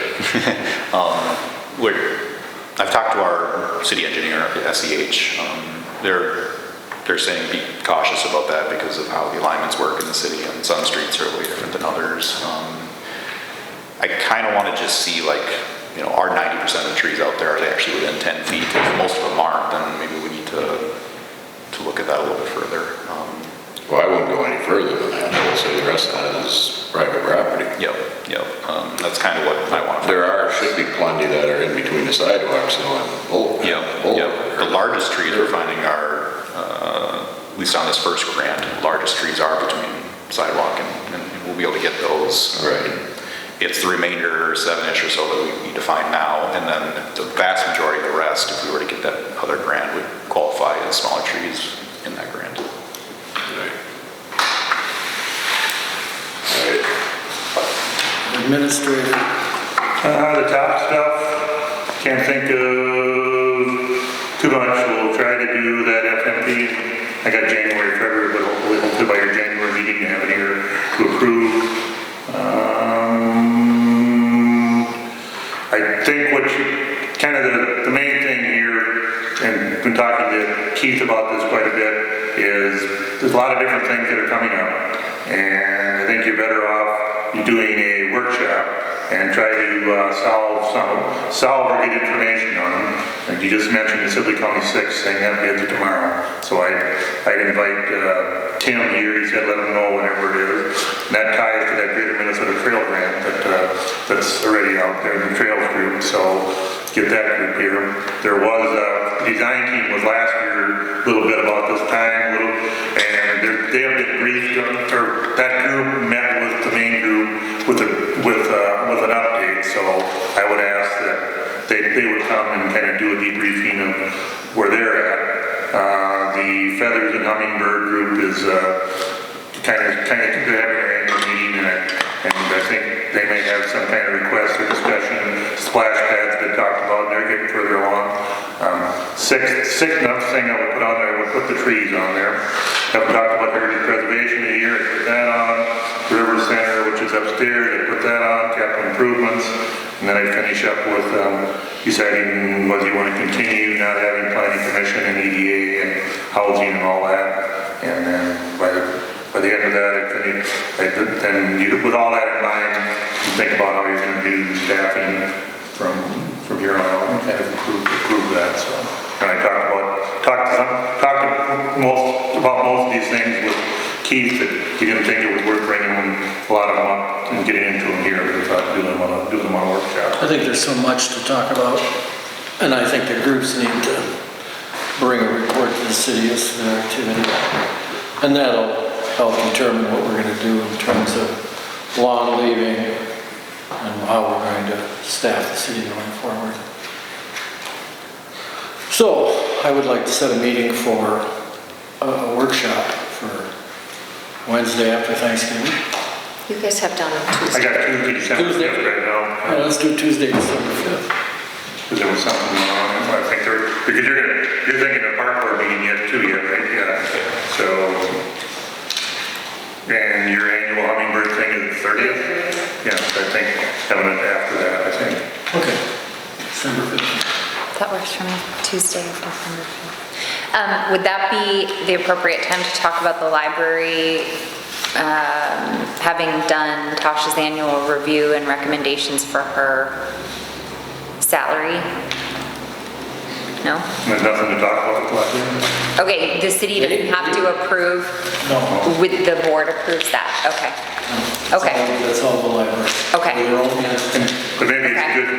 I've talked to our city engineer at SEH. They're saying be cautious about that because of how the alignments work in the city, and some streets are way different than others. I kind of want to just see, like, you know, are 90% of the trees out there, are they actually within 10 feet? If most of them aren't, then maybe we need to look at that a little bit further. well, I wouldn't go any further than that. I would say the rest of that is private property. Yep. That's kind of what I want. Should be plenty that are in between the sidewalks though and both. Yep. The largest trees we're finding are, at least on this first grant, largest trees are between sidewalk and we'll be able to get those. Right. It's the remainder 7-ish or so that we need to find now, and then the vast majority of the rest, if we were to get that other grant, would qualify as smaller trees in that grant. Right. Administrator. The top stuff, can't think of too much. We'll try to do that FMP. I got January, February, but hopefully by your January meeting, you have it here to approve. I think what kind of the main thing here, and been talking to Keith about this quite a bit, is there's a lot of different things that are coming up. And I think you're better off doing a workshop and try to solve or get information on them. Like you just mentioned the Sibley County 6 thing, that bids tomorrow. So I'd invite Tim here, he said let him know whenever it is. And that ties to that Greater Minnesota Trail Grant that's already out there in the Trails group, so get that group here. There was, the design team was last year a little bit about this time, and they have been briefed, or that group met with the main group with an update, so I would ask that they would come and kind of do a debriefing of where they're at. The Feathers and Hummingbird group is kind of they're having their annual meeting, and I think they may have some kind of request or discussion. Splash pads been talked about, and they're getting further along. Sixth thing I would put on there, I would put the trees on there. Haven't talked about heritage preservation in a year, I put that on. River Center, which is upstairs, I put that on. Capital improvements, and then I finish up with deciding whether you want to continue not having planning commission and EDA and housing and all that. And then by the end of that, with all that in mind, you think about how you're going to do staffing from here on out and kind of improve that. So, and I talked about most of these things with Keith, that he didn't think it was worth bringing a lot of them up and getting into them here. We thought doing them on a workshop. I think there's so much to talk about, and I think the groups need to bring a report to the city as to their activity. And that'll help determine what we're going to do in terms of lawn leaving and how we're going to staff the city going forward. So I would like to set a meeting for a workshop for Wednesday after Thanksgiving. You guys have done I Tuesday. got December 5th right now. Yeah, let's do Tuesday, December 5th. Because there was something going on, I think because you're thinking of park board meeting yet too, right? Yeah. So, and your annual hummingbird thing is the 30th? Yeah, I think having it after that, I think. Okay, December 15th. That works for me, Tuesday, December 5th. Would that be the appropriate time to talk about the library, having done Tasha's annual review and recommendations for her salary? No? There's nothing to talk about with the library. Okay, the city doesn't have to approve, with the board approves that, okay. Okay, That's all the library. Okay. Their own entity. But maybe it's Okay. good,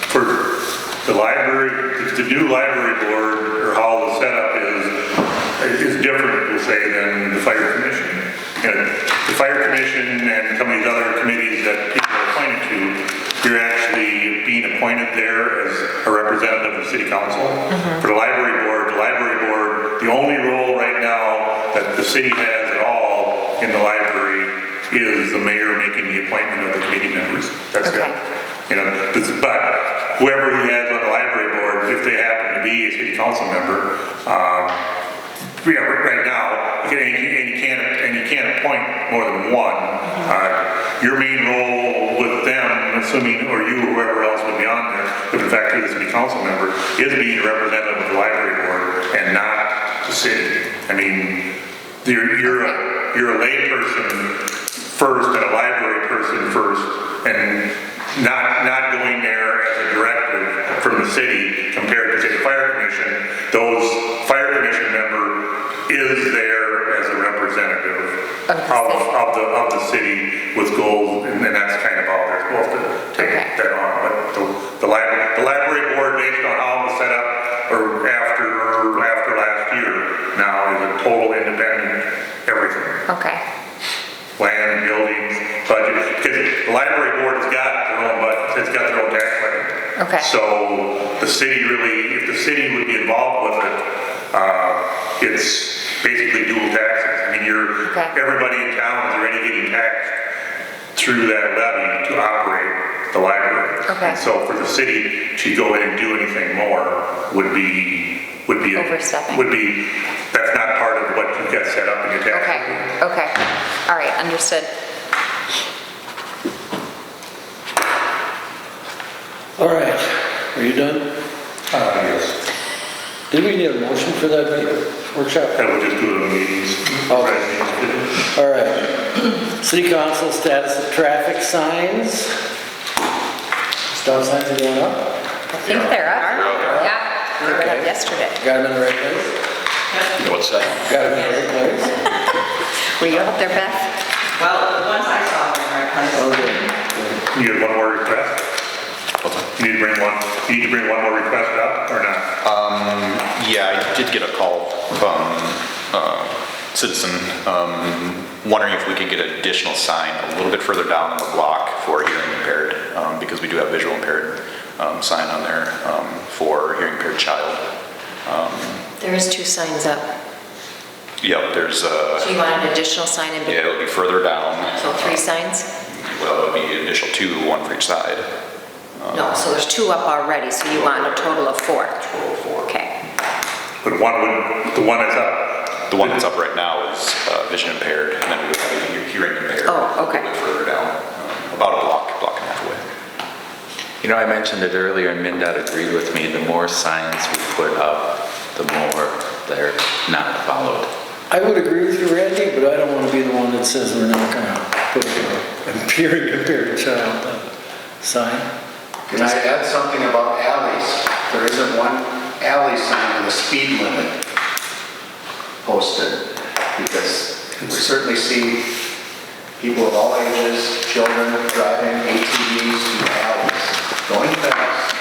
for the library, if the new library board or how the setup is different, we'll say, than the fire commission. And the fire commission and some of these other committees that people are appointed to to, you're actually being appointed there as a representative of the city council. For the library board, the only role right now that the city has at all in the library is the mayor making the appointment of the committee members. That's it. You know, but whoever he has on the library board, if they happen to be a city council member, right now, and you can't appoint more than one. Your main role with them, assuming, or you, or whoever else would be on there, if in fact you're the city council member, is being a representative of the library board and not the city. I mean, you're a lay person first and a library person first, and not going there as a directive from the city compared to, say, the fire commission. Those fire commission member is there as a representative of the city with goals, and that's kind of how they're supposed to take that on. But the library board, based on how it was set up, or after last year, now is a total independent everything. Okay. Land, buildings, budget, because the library board has got their own budget, it's got their own tax levy. Okay. So the city really, if the city would be involved with it, it's basically dual taxes. I mean, everybody in town is already getting taxed through that levy to operate the library. Okay. And so for the city to go in and do anything more would be overstepping. That's not part of what you've got set up in your tax. Okay. All right, understood. All right, are you done? Yes. Did we need a motion for that workshop? That would just do it on meetings. Okay. All right. City council status of traffic signs. Stop signs are going up? I think they're up. Yeah, they went up yesterday. Got them in the right place? What's that? Got them in the right place? Were you up there, Beth? Well, the ones I saw were in the right place. Okay. You have one more request? You need to bring one more request up or not? Yeah, I did get a call from a citizen wondering if we could get an additional sign a little bit further down on the block for hearing impaired, because we do have visual impaired sign on there for hearing impaired child. There is 2 signs up. Yep, there's So you want an additional sign in between? yeah, it'll be further down. So 3 signs? Well, it'll be an initial 2, one for each side. No, so there's 2 up already, so you want a total of 4? Total of 4. Okay. But the one that's up. The one that's up right now is vision impaired, and then we would have a hearing impaired. Oh, okay. A little bit further down, about a block and a half away. You know, I mentioned it earlier, and MnDOT agreed with me, the more signs we put up, the more they're not followed. I would agree with you, Randy, but I don't want to be the one that says we're not going to put a hearing impaired child sign. Can I add something about alleys? There isn't one alley sign with a speed limit posted, because we certainly see people of all ages, children driving ATVs through alleys, going fast.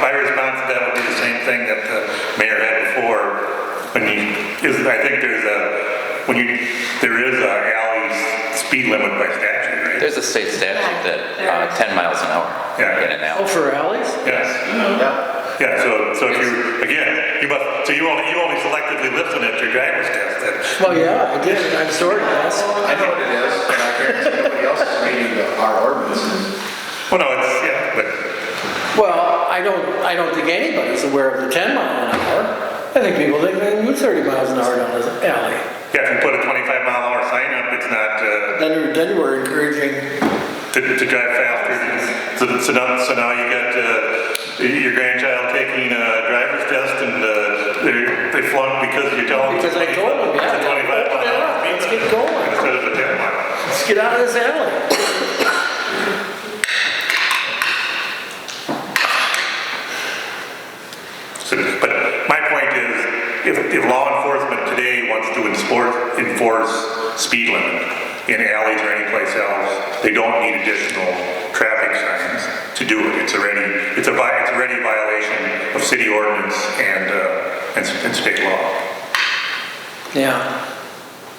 My response to that would be the same thing that the mayor had before. I think there is a alley speed limit by statute, right? There's a state statute that 10 miles an hour in an alley. Oh, for alleys? Yes. Yeah, so if you only selectively listen at your driver's test then. Well, yeah, I did. I'm sorry, yes. I know what it is, but I guarantee nobody else is reading our ordinances. Well, no, but. Well, I don't think anybody's aware of the 10 mile an hour. I think people think they can do 30 miles an hour down the alley. Yeah, if you put a 25-mile-an-hour sign up, it's not. Then we're encouraging to drive faster. So now you got your grandchild taking a driver's test, and they flunk because you tell them. Because I told them, yeah. It's a 25-mile-an-hour speed Let's get going. instead of a 10 mile. Let's get out of this alley. But my point is, if law enforcement today wants to enforce speed limit in alleys or any place else, they don't need additional traffic signs to do it. It's already a violation of city ordinance and state law. Yeah.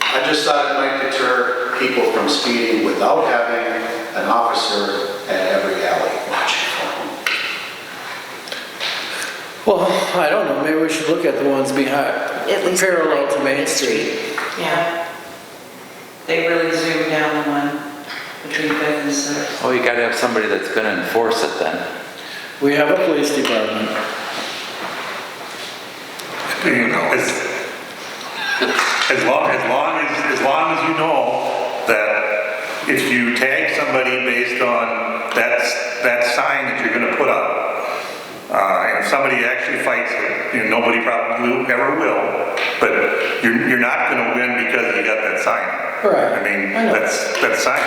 I just thought it might deter people from speeding without having an officer at every alley watching for them. Well, I don't know, maybe we should look at the ones behind, At least parallel to Main Street. Yeah. They really zoom down the one between 5th and 6th. Oh, you gotta have somebody that's gonna enforce it then. We have a police department. You know, as long as you know that if you tag somebody based on that sign that you're gonna put up, and if somebody actually fights it, you know, nobody probably ever will, but you're not gonna win because you got that sign. Right. I mean, I know. that's sign.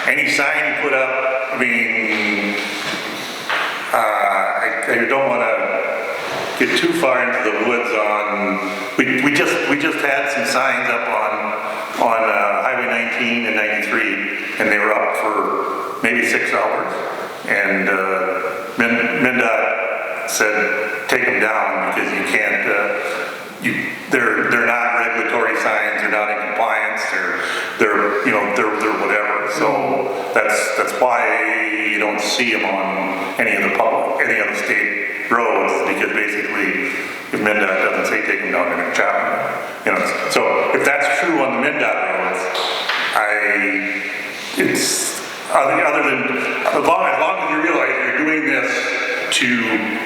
Any sign you put up, I mean, I don't wanna get too far into the woods on, we just had some signs up on Highway 19 and 93, and they were up for maybe 6 hours. And MnDOT said, take them down because you can't, they're not regulatory signs, they're not in compliance, they're whatever. So that's why you don't see them on any of the state roads, because basically if MnDOT doesn't say take them down, they're gonna chop them. You know, so if that's true on the MnDOT roads, other than, as long as you realize you're doing this to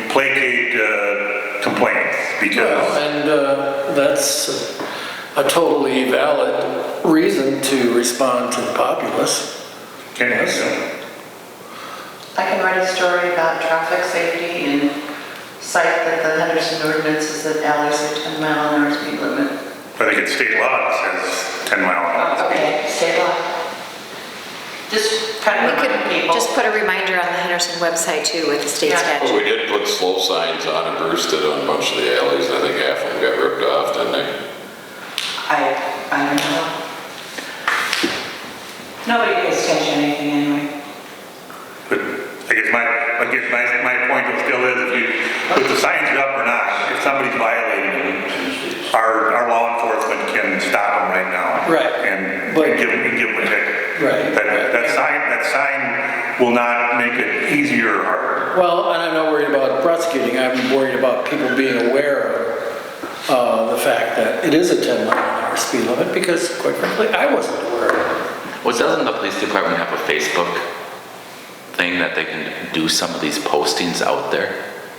placate complaints, because. Well, and that's a totally valid reason to respond to the populace. Yes. I can write a story about traffic safety and cite that the Henderson ordinance is that alleys are 10 mile an hour speed limit. I think it's state law that says 10 mile an hour. Okay, state law. Just kind of We remind could people. just put a reminder on the Henderson website too with the state Yeah. Well, statute. we did put slow signs on and Bruce did on a bunch of the alleys. I think half of them got ripped off, didn't they? I don't know. Nobody pays attention to anything anyway. But I guess my point still is, if the signs are up or not, if somebody's violating them, our law enforcement can stop them right now. Right. And But- give them a ticket. Right. That sign will not make it easier or harder. Well, and I'm not worried about prosecuting, I'm worried about people being aware of the fact that it is a 10 mile an hour speed limit, because quite frankly, I wasn't aware of it. Well, doesn't the police department have a Facebook thing that they can do some of these postings out there?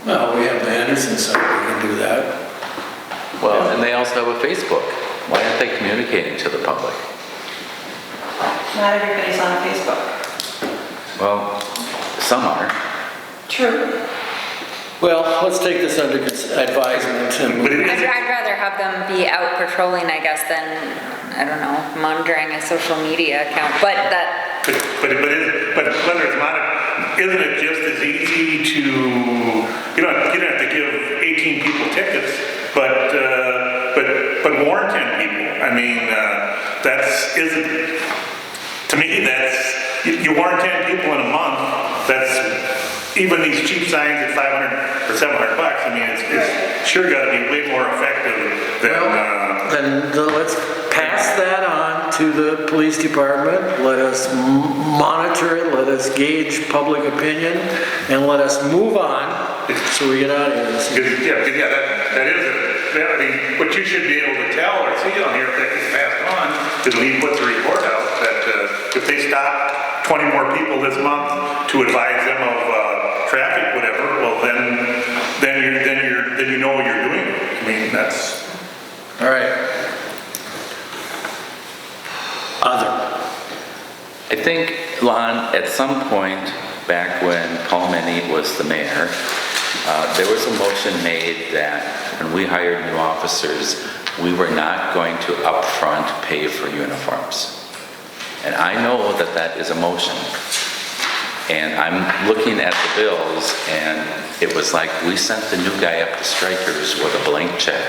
Well, we have the Henderson site, we can do that. Well, and they also have a Facebook. Why aren't they communicating to the public? Not everybody's on Facebook. Well, some are. True. Well, let's take this under advisement and But move. it is, I'd rather have them be out patrolling, I guess, than, I don't know, monitoring a social media account, but that, but whether it's isn't it just as easy to, you don't have to give 18 people tickets, but warn 10 people. I mean, to me, you warn 10 people in a month, that's, even these cheap signs at $500 or $700, I mean, it's sure got to be way more effective than, Then let's pass that on to the police department, let us monitor it, let us gauge public opinion, and let us move on, so we get out of here. that is it. I mean, what you should be able to tell or see on here if that gets passed on is when he puts a report out that if they stop 20 more people this month to advise them of traffic, whatever, well then you know what you're doing. I mean, that's. All right. Other. I think, Lon, at some point back when Paul Meny was the mayor, there was a motion made that when we hired new officers, we were not going to upfront pay for uniforms. And I know that that is a motion. And I'm looking at the bills, and it was like we sent the new guy up to Strikers with a blank check.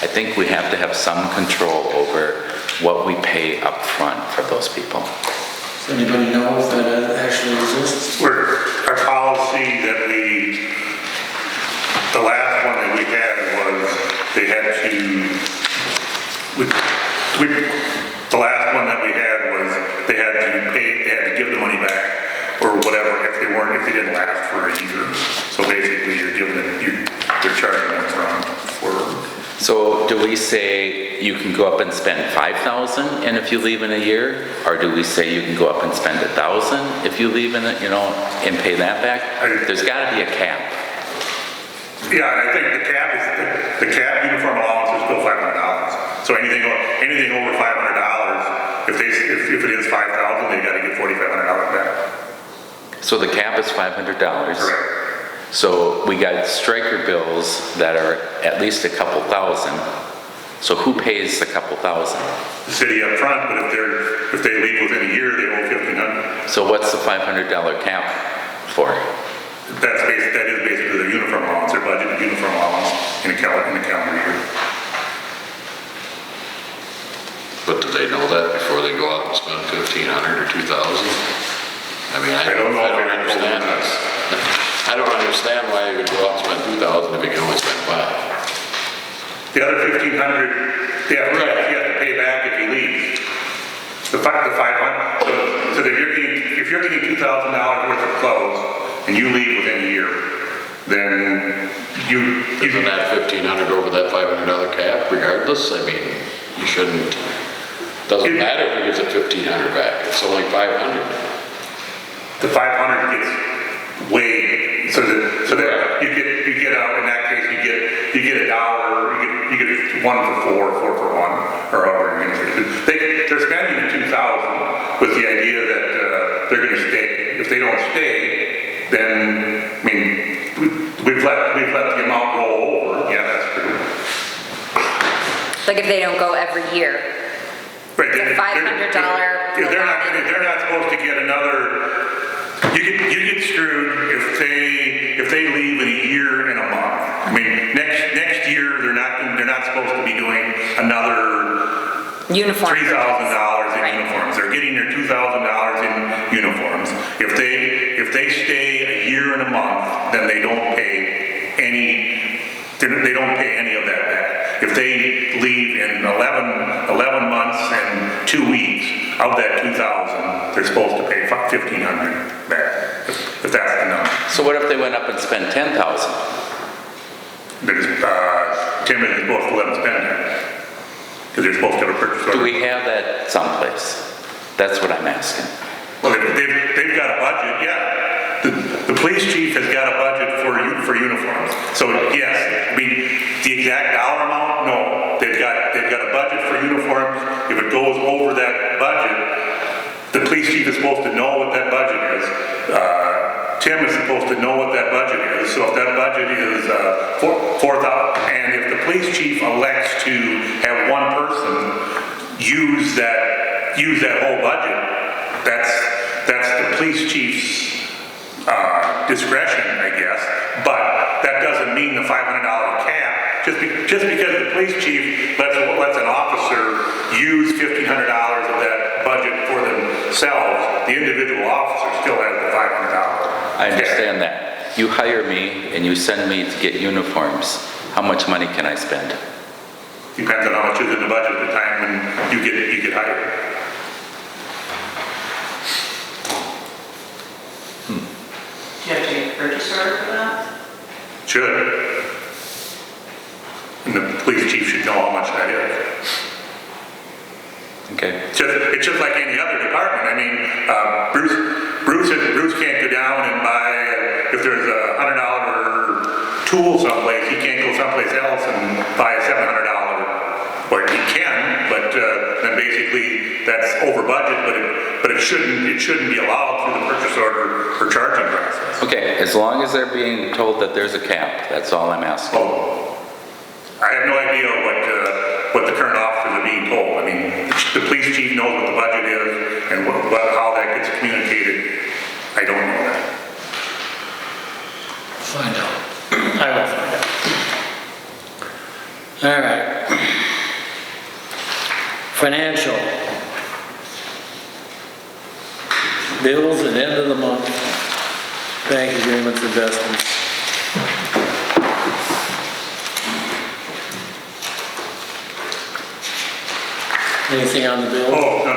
I think we have to have some control over what we pay up front for those people. Does anybody know if that actually exists? Our policy that the last one that we had was they had to, the last one that we had was they had to whatever, if they didn't last for a year. So basically, they're charging them for. So do we say you can go up and spend 5,000 and if you leave in a year? Or do we say you can go up and spend 1,000 if you leave in it, and pay that back? There's gotta be a cap. Yeah, and I think the cap uniform allowance is still $500. So anything over $500, if it is $5,000, they gotta get $4,500 back. So the cap is $500. Correct. So we got striker bills that are at least a couple thousand. So who pays the couple thousand? The city up front, but if they leave within a year, they owe $1,500. So what's the $500 cap for? That is basically their uniform allowance, their budgeted uniform allowance in the calendar year. But do they know that before they go out and spend 1,500 or 2,000? I mean, I don't understand this. I don't understand why you would go out and spend 2,000 if you can only spend 5. The other $1,500, you have to pay back if he leaves. The 500. So if you're getting $2,000 worth of clothes and you leave within a year, then isn't that 1,500 over that $500 cap regardless? I mean, you shouldn't. Doesn't matter if he gives it 1,500 back. It's only 500. The 500 gets weighed so that you get out in that case you get $1, you get 1 for 4 for 1, or however you're going to do it. They're spending the 2,000 with the idea that they're going to stay. If they don't stay, then I mean we've let the amount roll over. Yeah, that's true. Like if they don't go every year. Right, $500. They're not supposed to get another. You get screwed if they leave in a year and a month. I mean, next year they're not supposed to be doing another Uniform. $3,000 in uniforms. They're getting their $2,000 in uniforms. If they stay a year and a month, then they don't pay any. They don't pay any of that back. If they leave in 11 months and 2 weeks, of that 2,000, they're supposed to pay 1,500 back, if that's the number. So what if they went up and spent 10,000? Tim isn't supposed to let them spend that, because they're supposed to have a purchase order. Do we have that someplace? That's what I'm asking. Well, they've got a budget, yeah. The police chief has got a budget for uniforms. So yes, I mean, the exact dollar amount, no. They've got a budget for uniforms. If it goes over that budget, the police chief is supposed to know what that budget is. Tim is supposed to know what that budget is. So if that budget is $4,000, and if the police chief elects to have one person use that whole budget, that's the police chief's discretion, I guess. But that doesn't mean the $500 cap. Just because the police chief lets an officer use $1,500 of that budget for themselves, the individual officer still has the $500. I understand that. You hire me and you send me to get uniforms. How much money can I spend? Depends on how much is in the budget at the time when you get hired. Do you have to get a purchase order for that? Should. And the police chief should know how much that is. Okay. It's just like any other department. I mean, Bruce can't go down and buy, if there's a $100 tool someplace, he can't go someplace else and buy a $700. Or he can, but then basically that's over budget, but it shouldn't be allowed through the purchase order or charging process. Okay, as long as they're being told that there's a cap, that's all I'm asking. Oh, I have no idea what the current officers are being told. I mean, the police chief knows what the budget is and how that gets communicated. I don't know that. Find out. I will find out. All right. Financial. Bills at end of the month. Bank agreements, investments. Anything on the bill? Oh, no.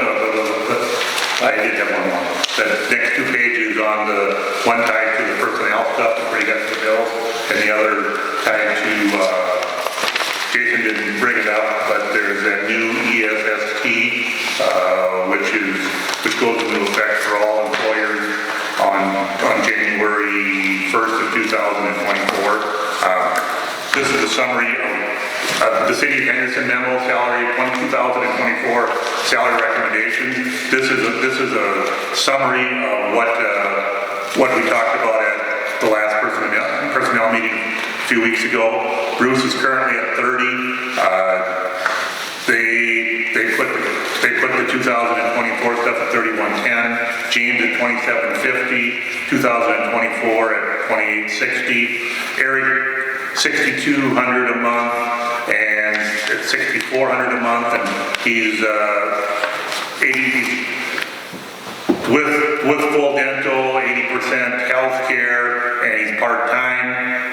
I did have one more. The next 2 pages on the one tied to the personnel stuff before you got to the bills, and the other tied to, Jason didn't bring it up, but there's that new ESST, which goes into effect for all employers on January 1st of 2024. This is a summary of the City of Henderson memo, salary 2024 salary recommendations. This is a summary of what we talked about at the last personnel meeting a few weeks ago. Bruce is currently at 30. They put the 2024 stuff at 3110. James at 2750. 2024 at 2860. Eric 6,200 a month, and it's 6,400 a month, and he's 80 with full dental, 80% health care, and he's part-time.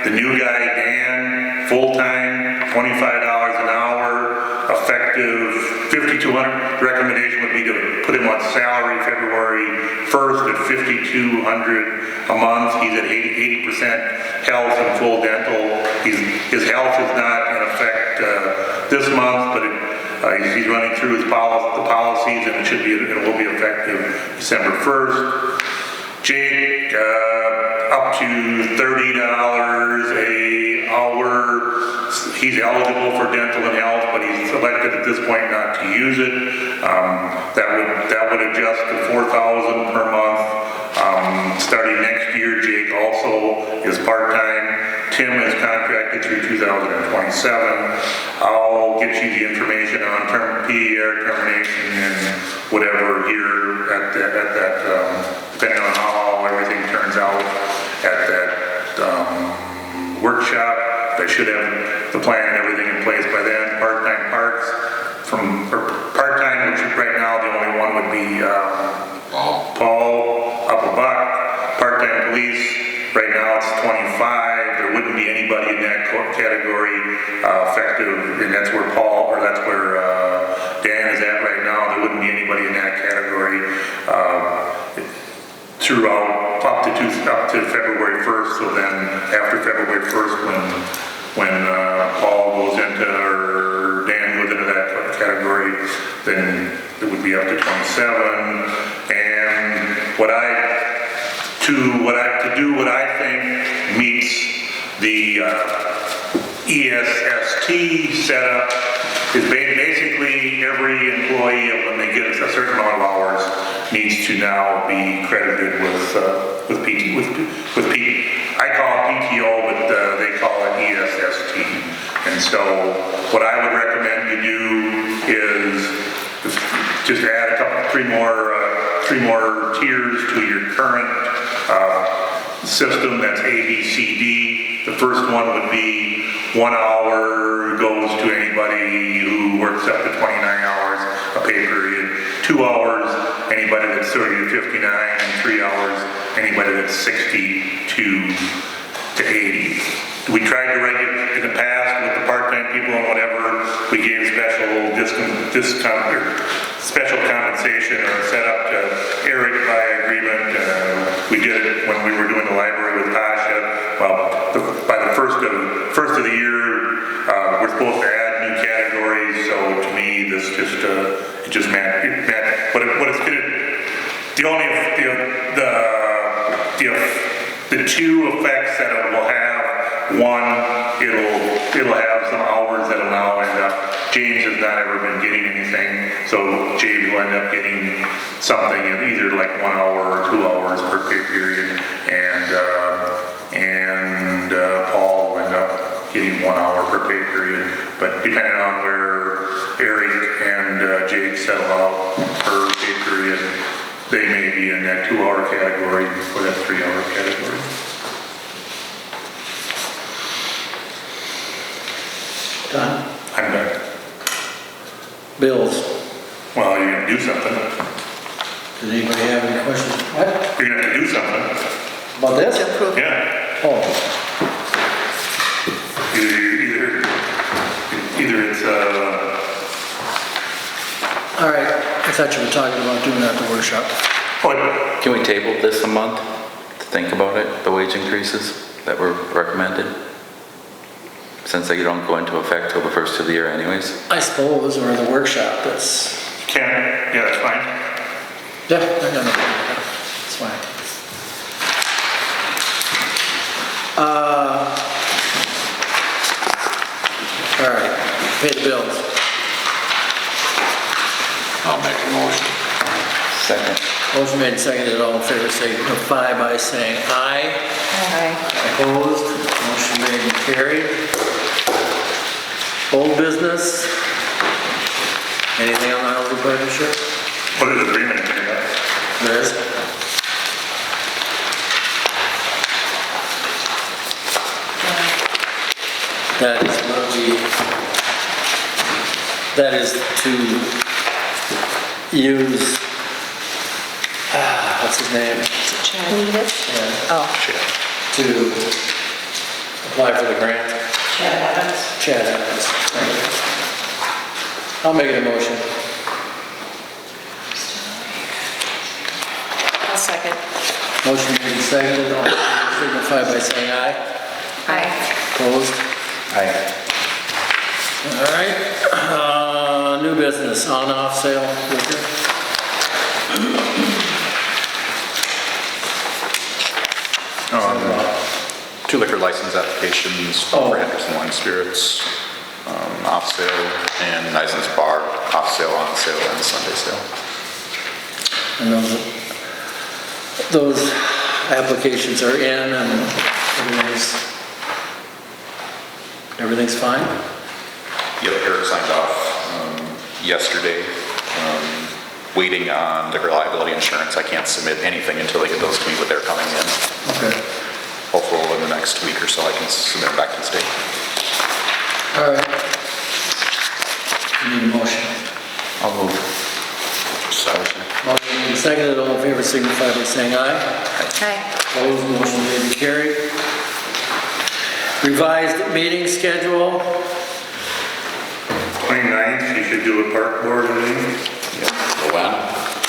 The new guy, Dan, full-time, $25 an hour, effective 5,200. Recommendation would be to put him on salary February 1st at 5,200 a month. He's at 80% health and full dental. His health is not in effect this month, but he's running through the policies, and it will be effective December 1st. Jake, up to $30 an hour. He's eligible for dental and health, but he's elected at this point not to use it. That would adjust to $4,000 per month. Starting next year, Jake also is part-time. Tim is contracted through 2027. I'll get you the information on PER termination and whatever here at that, depending on how everything turns out at that workshop. I should have the plan and everything in place by then. Part-time parks, part-time, which right now the only one would be Paul, up a buck. Part-time police, right now it's 25. There wouldn't be anybody in that category effective, and that's where Dan is at right now. There wouldn't be anybody in that category throughout up to February 1st. So then after February 1st, when Paul goes into, or Dan goes into that category, then it would be up to 27. And to do what I think meets the ESST setup is basically every employee, when they get a certain amount of hours, needs to now be credited with PT. I call it PTO, but they call it ESST. And so what I would recommend you do is just add three more tiers to your current system. That's A, B, C, D. The first one would be 1 hour goes to anybody who works up to 29 hours a pay period. 2 hours, anybody that's 30 to 59, and 3 hours, anybody that's 60 to 80. We tried to regulate in the past with the part-time people and whatever. We gave special discount or special compensation or set up to Eric by agreement. We did it when we were doing the library with Tasha. Well, by the first of the year, we're supposed to add new categories. So to me, this just meant what it's going to. The two effects that it will have. One, it'll have some hours that'll now end up. James has not ever been getting anything, so James will end up getting something in either like 1 hour or 2 hours per pay period, and Paul will end up getting 1 hour per pay period. But depending on where Eric and Jake settle out per pay period, they may be in that 2 hour category or that 3 hour category. Done? I'm done. Bills. Well, you're gonna do something. Does anybody have any questions? What? You're gonna have to do something. About this? To approve. Yeah. Oh, Either it's all right. It's thought you were talking about doing that at the workshop. Can we table this a month to think about it, the wage increases that were recommended? Since they don't go into effect till the first of the year anyways? I suppose, or the workshop, that's... Can, yeah, that's fine. Yeah, I got no problem with that. It's fine. All right, pay the bills. I'll make a motion. Second. Motion made and seconded, all in favor, signify by saying aye. Aye. Opposed, motion made and carried. Old business? Anything on the housing partnership? What is agreement here? There is? That is what that is to use, what's his name? Need it? Yeah. Oh. To apply for the grant. Chad Evans. Chad Evans. I'll make it a motion. I'll second. Motion made and seconded, all in favor signify by saying aye. Aye. Opposed? Aye. All right, new business, on-off sale liquor. Two liquor license applications for Henderson Wine Spirits, off sale, and Nison's Bar, off sale, on sale, and Sunday sale. And those applications are in and everything's fine? Yeah, Eric signed off yesterday. Waiting on liquor liability insurance. I can't submit anything until they get those to me, but they're coming in. Okay. Hopefully in the next week or so I can submit them back to the state. All right. Need a motion. I'll move. Motion made and seconded, all in favor signify by saying aye. Aye. Opposed, motion made and carried. Revised meeting schedule. 29th, you should do a park board meeting. When?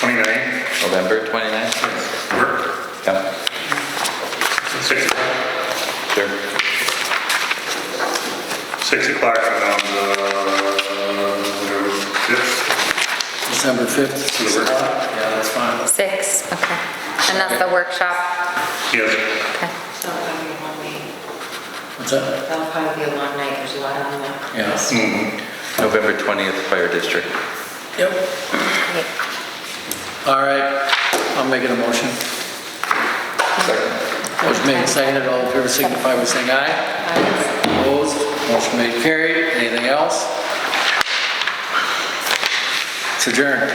29th. November 29th? Work. Yeah. 6 o'clock. Sure. 6 o'clock around whatever, 5th. December 5th, 6 o'clock. Yeah, that's fine. 6, okay. And that's the workshop? Yes. Okay. So it'll probably be one week. What's that? That'll probably be a long night, there's a lot on that. Yeah. November 20th, Fire District. Yep. All right, I'll make it a motion. Second. Motion made and seconded, all in favor signify by saying aye. Opposed, motion made and carried. Anything else? It's adjourned.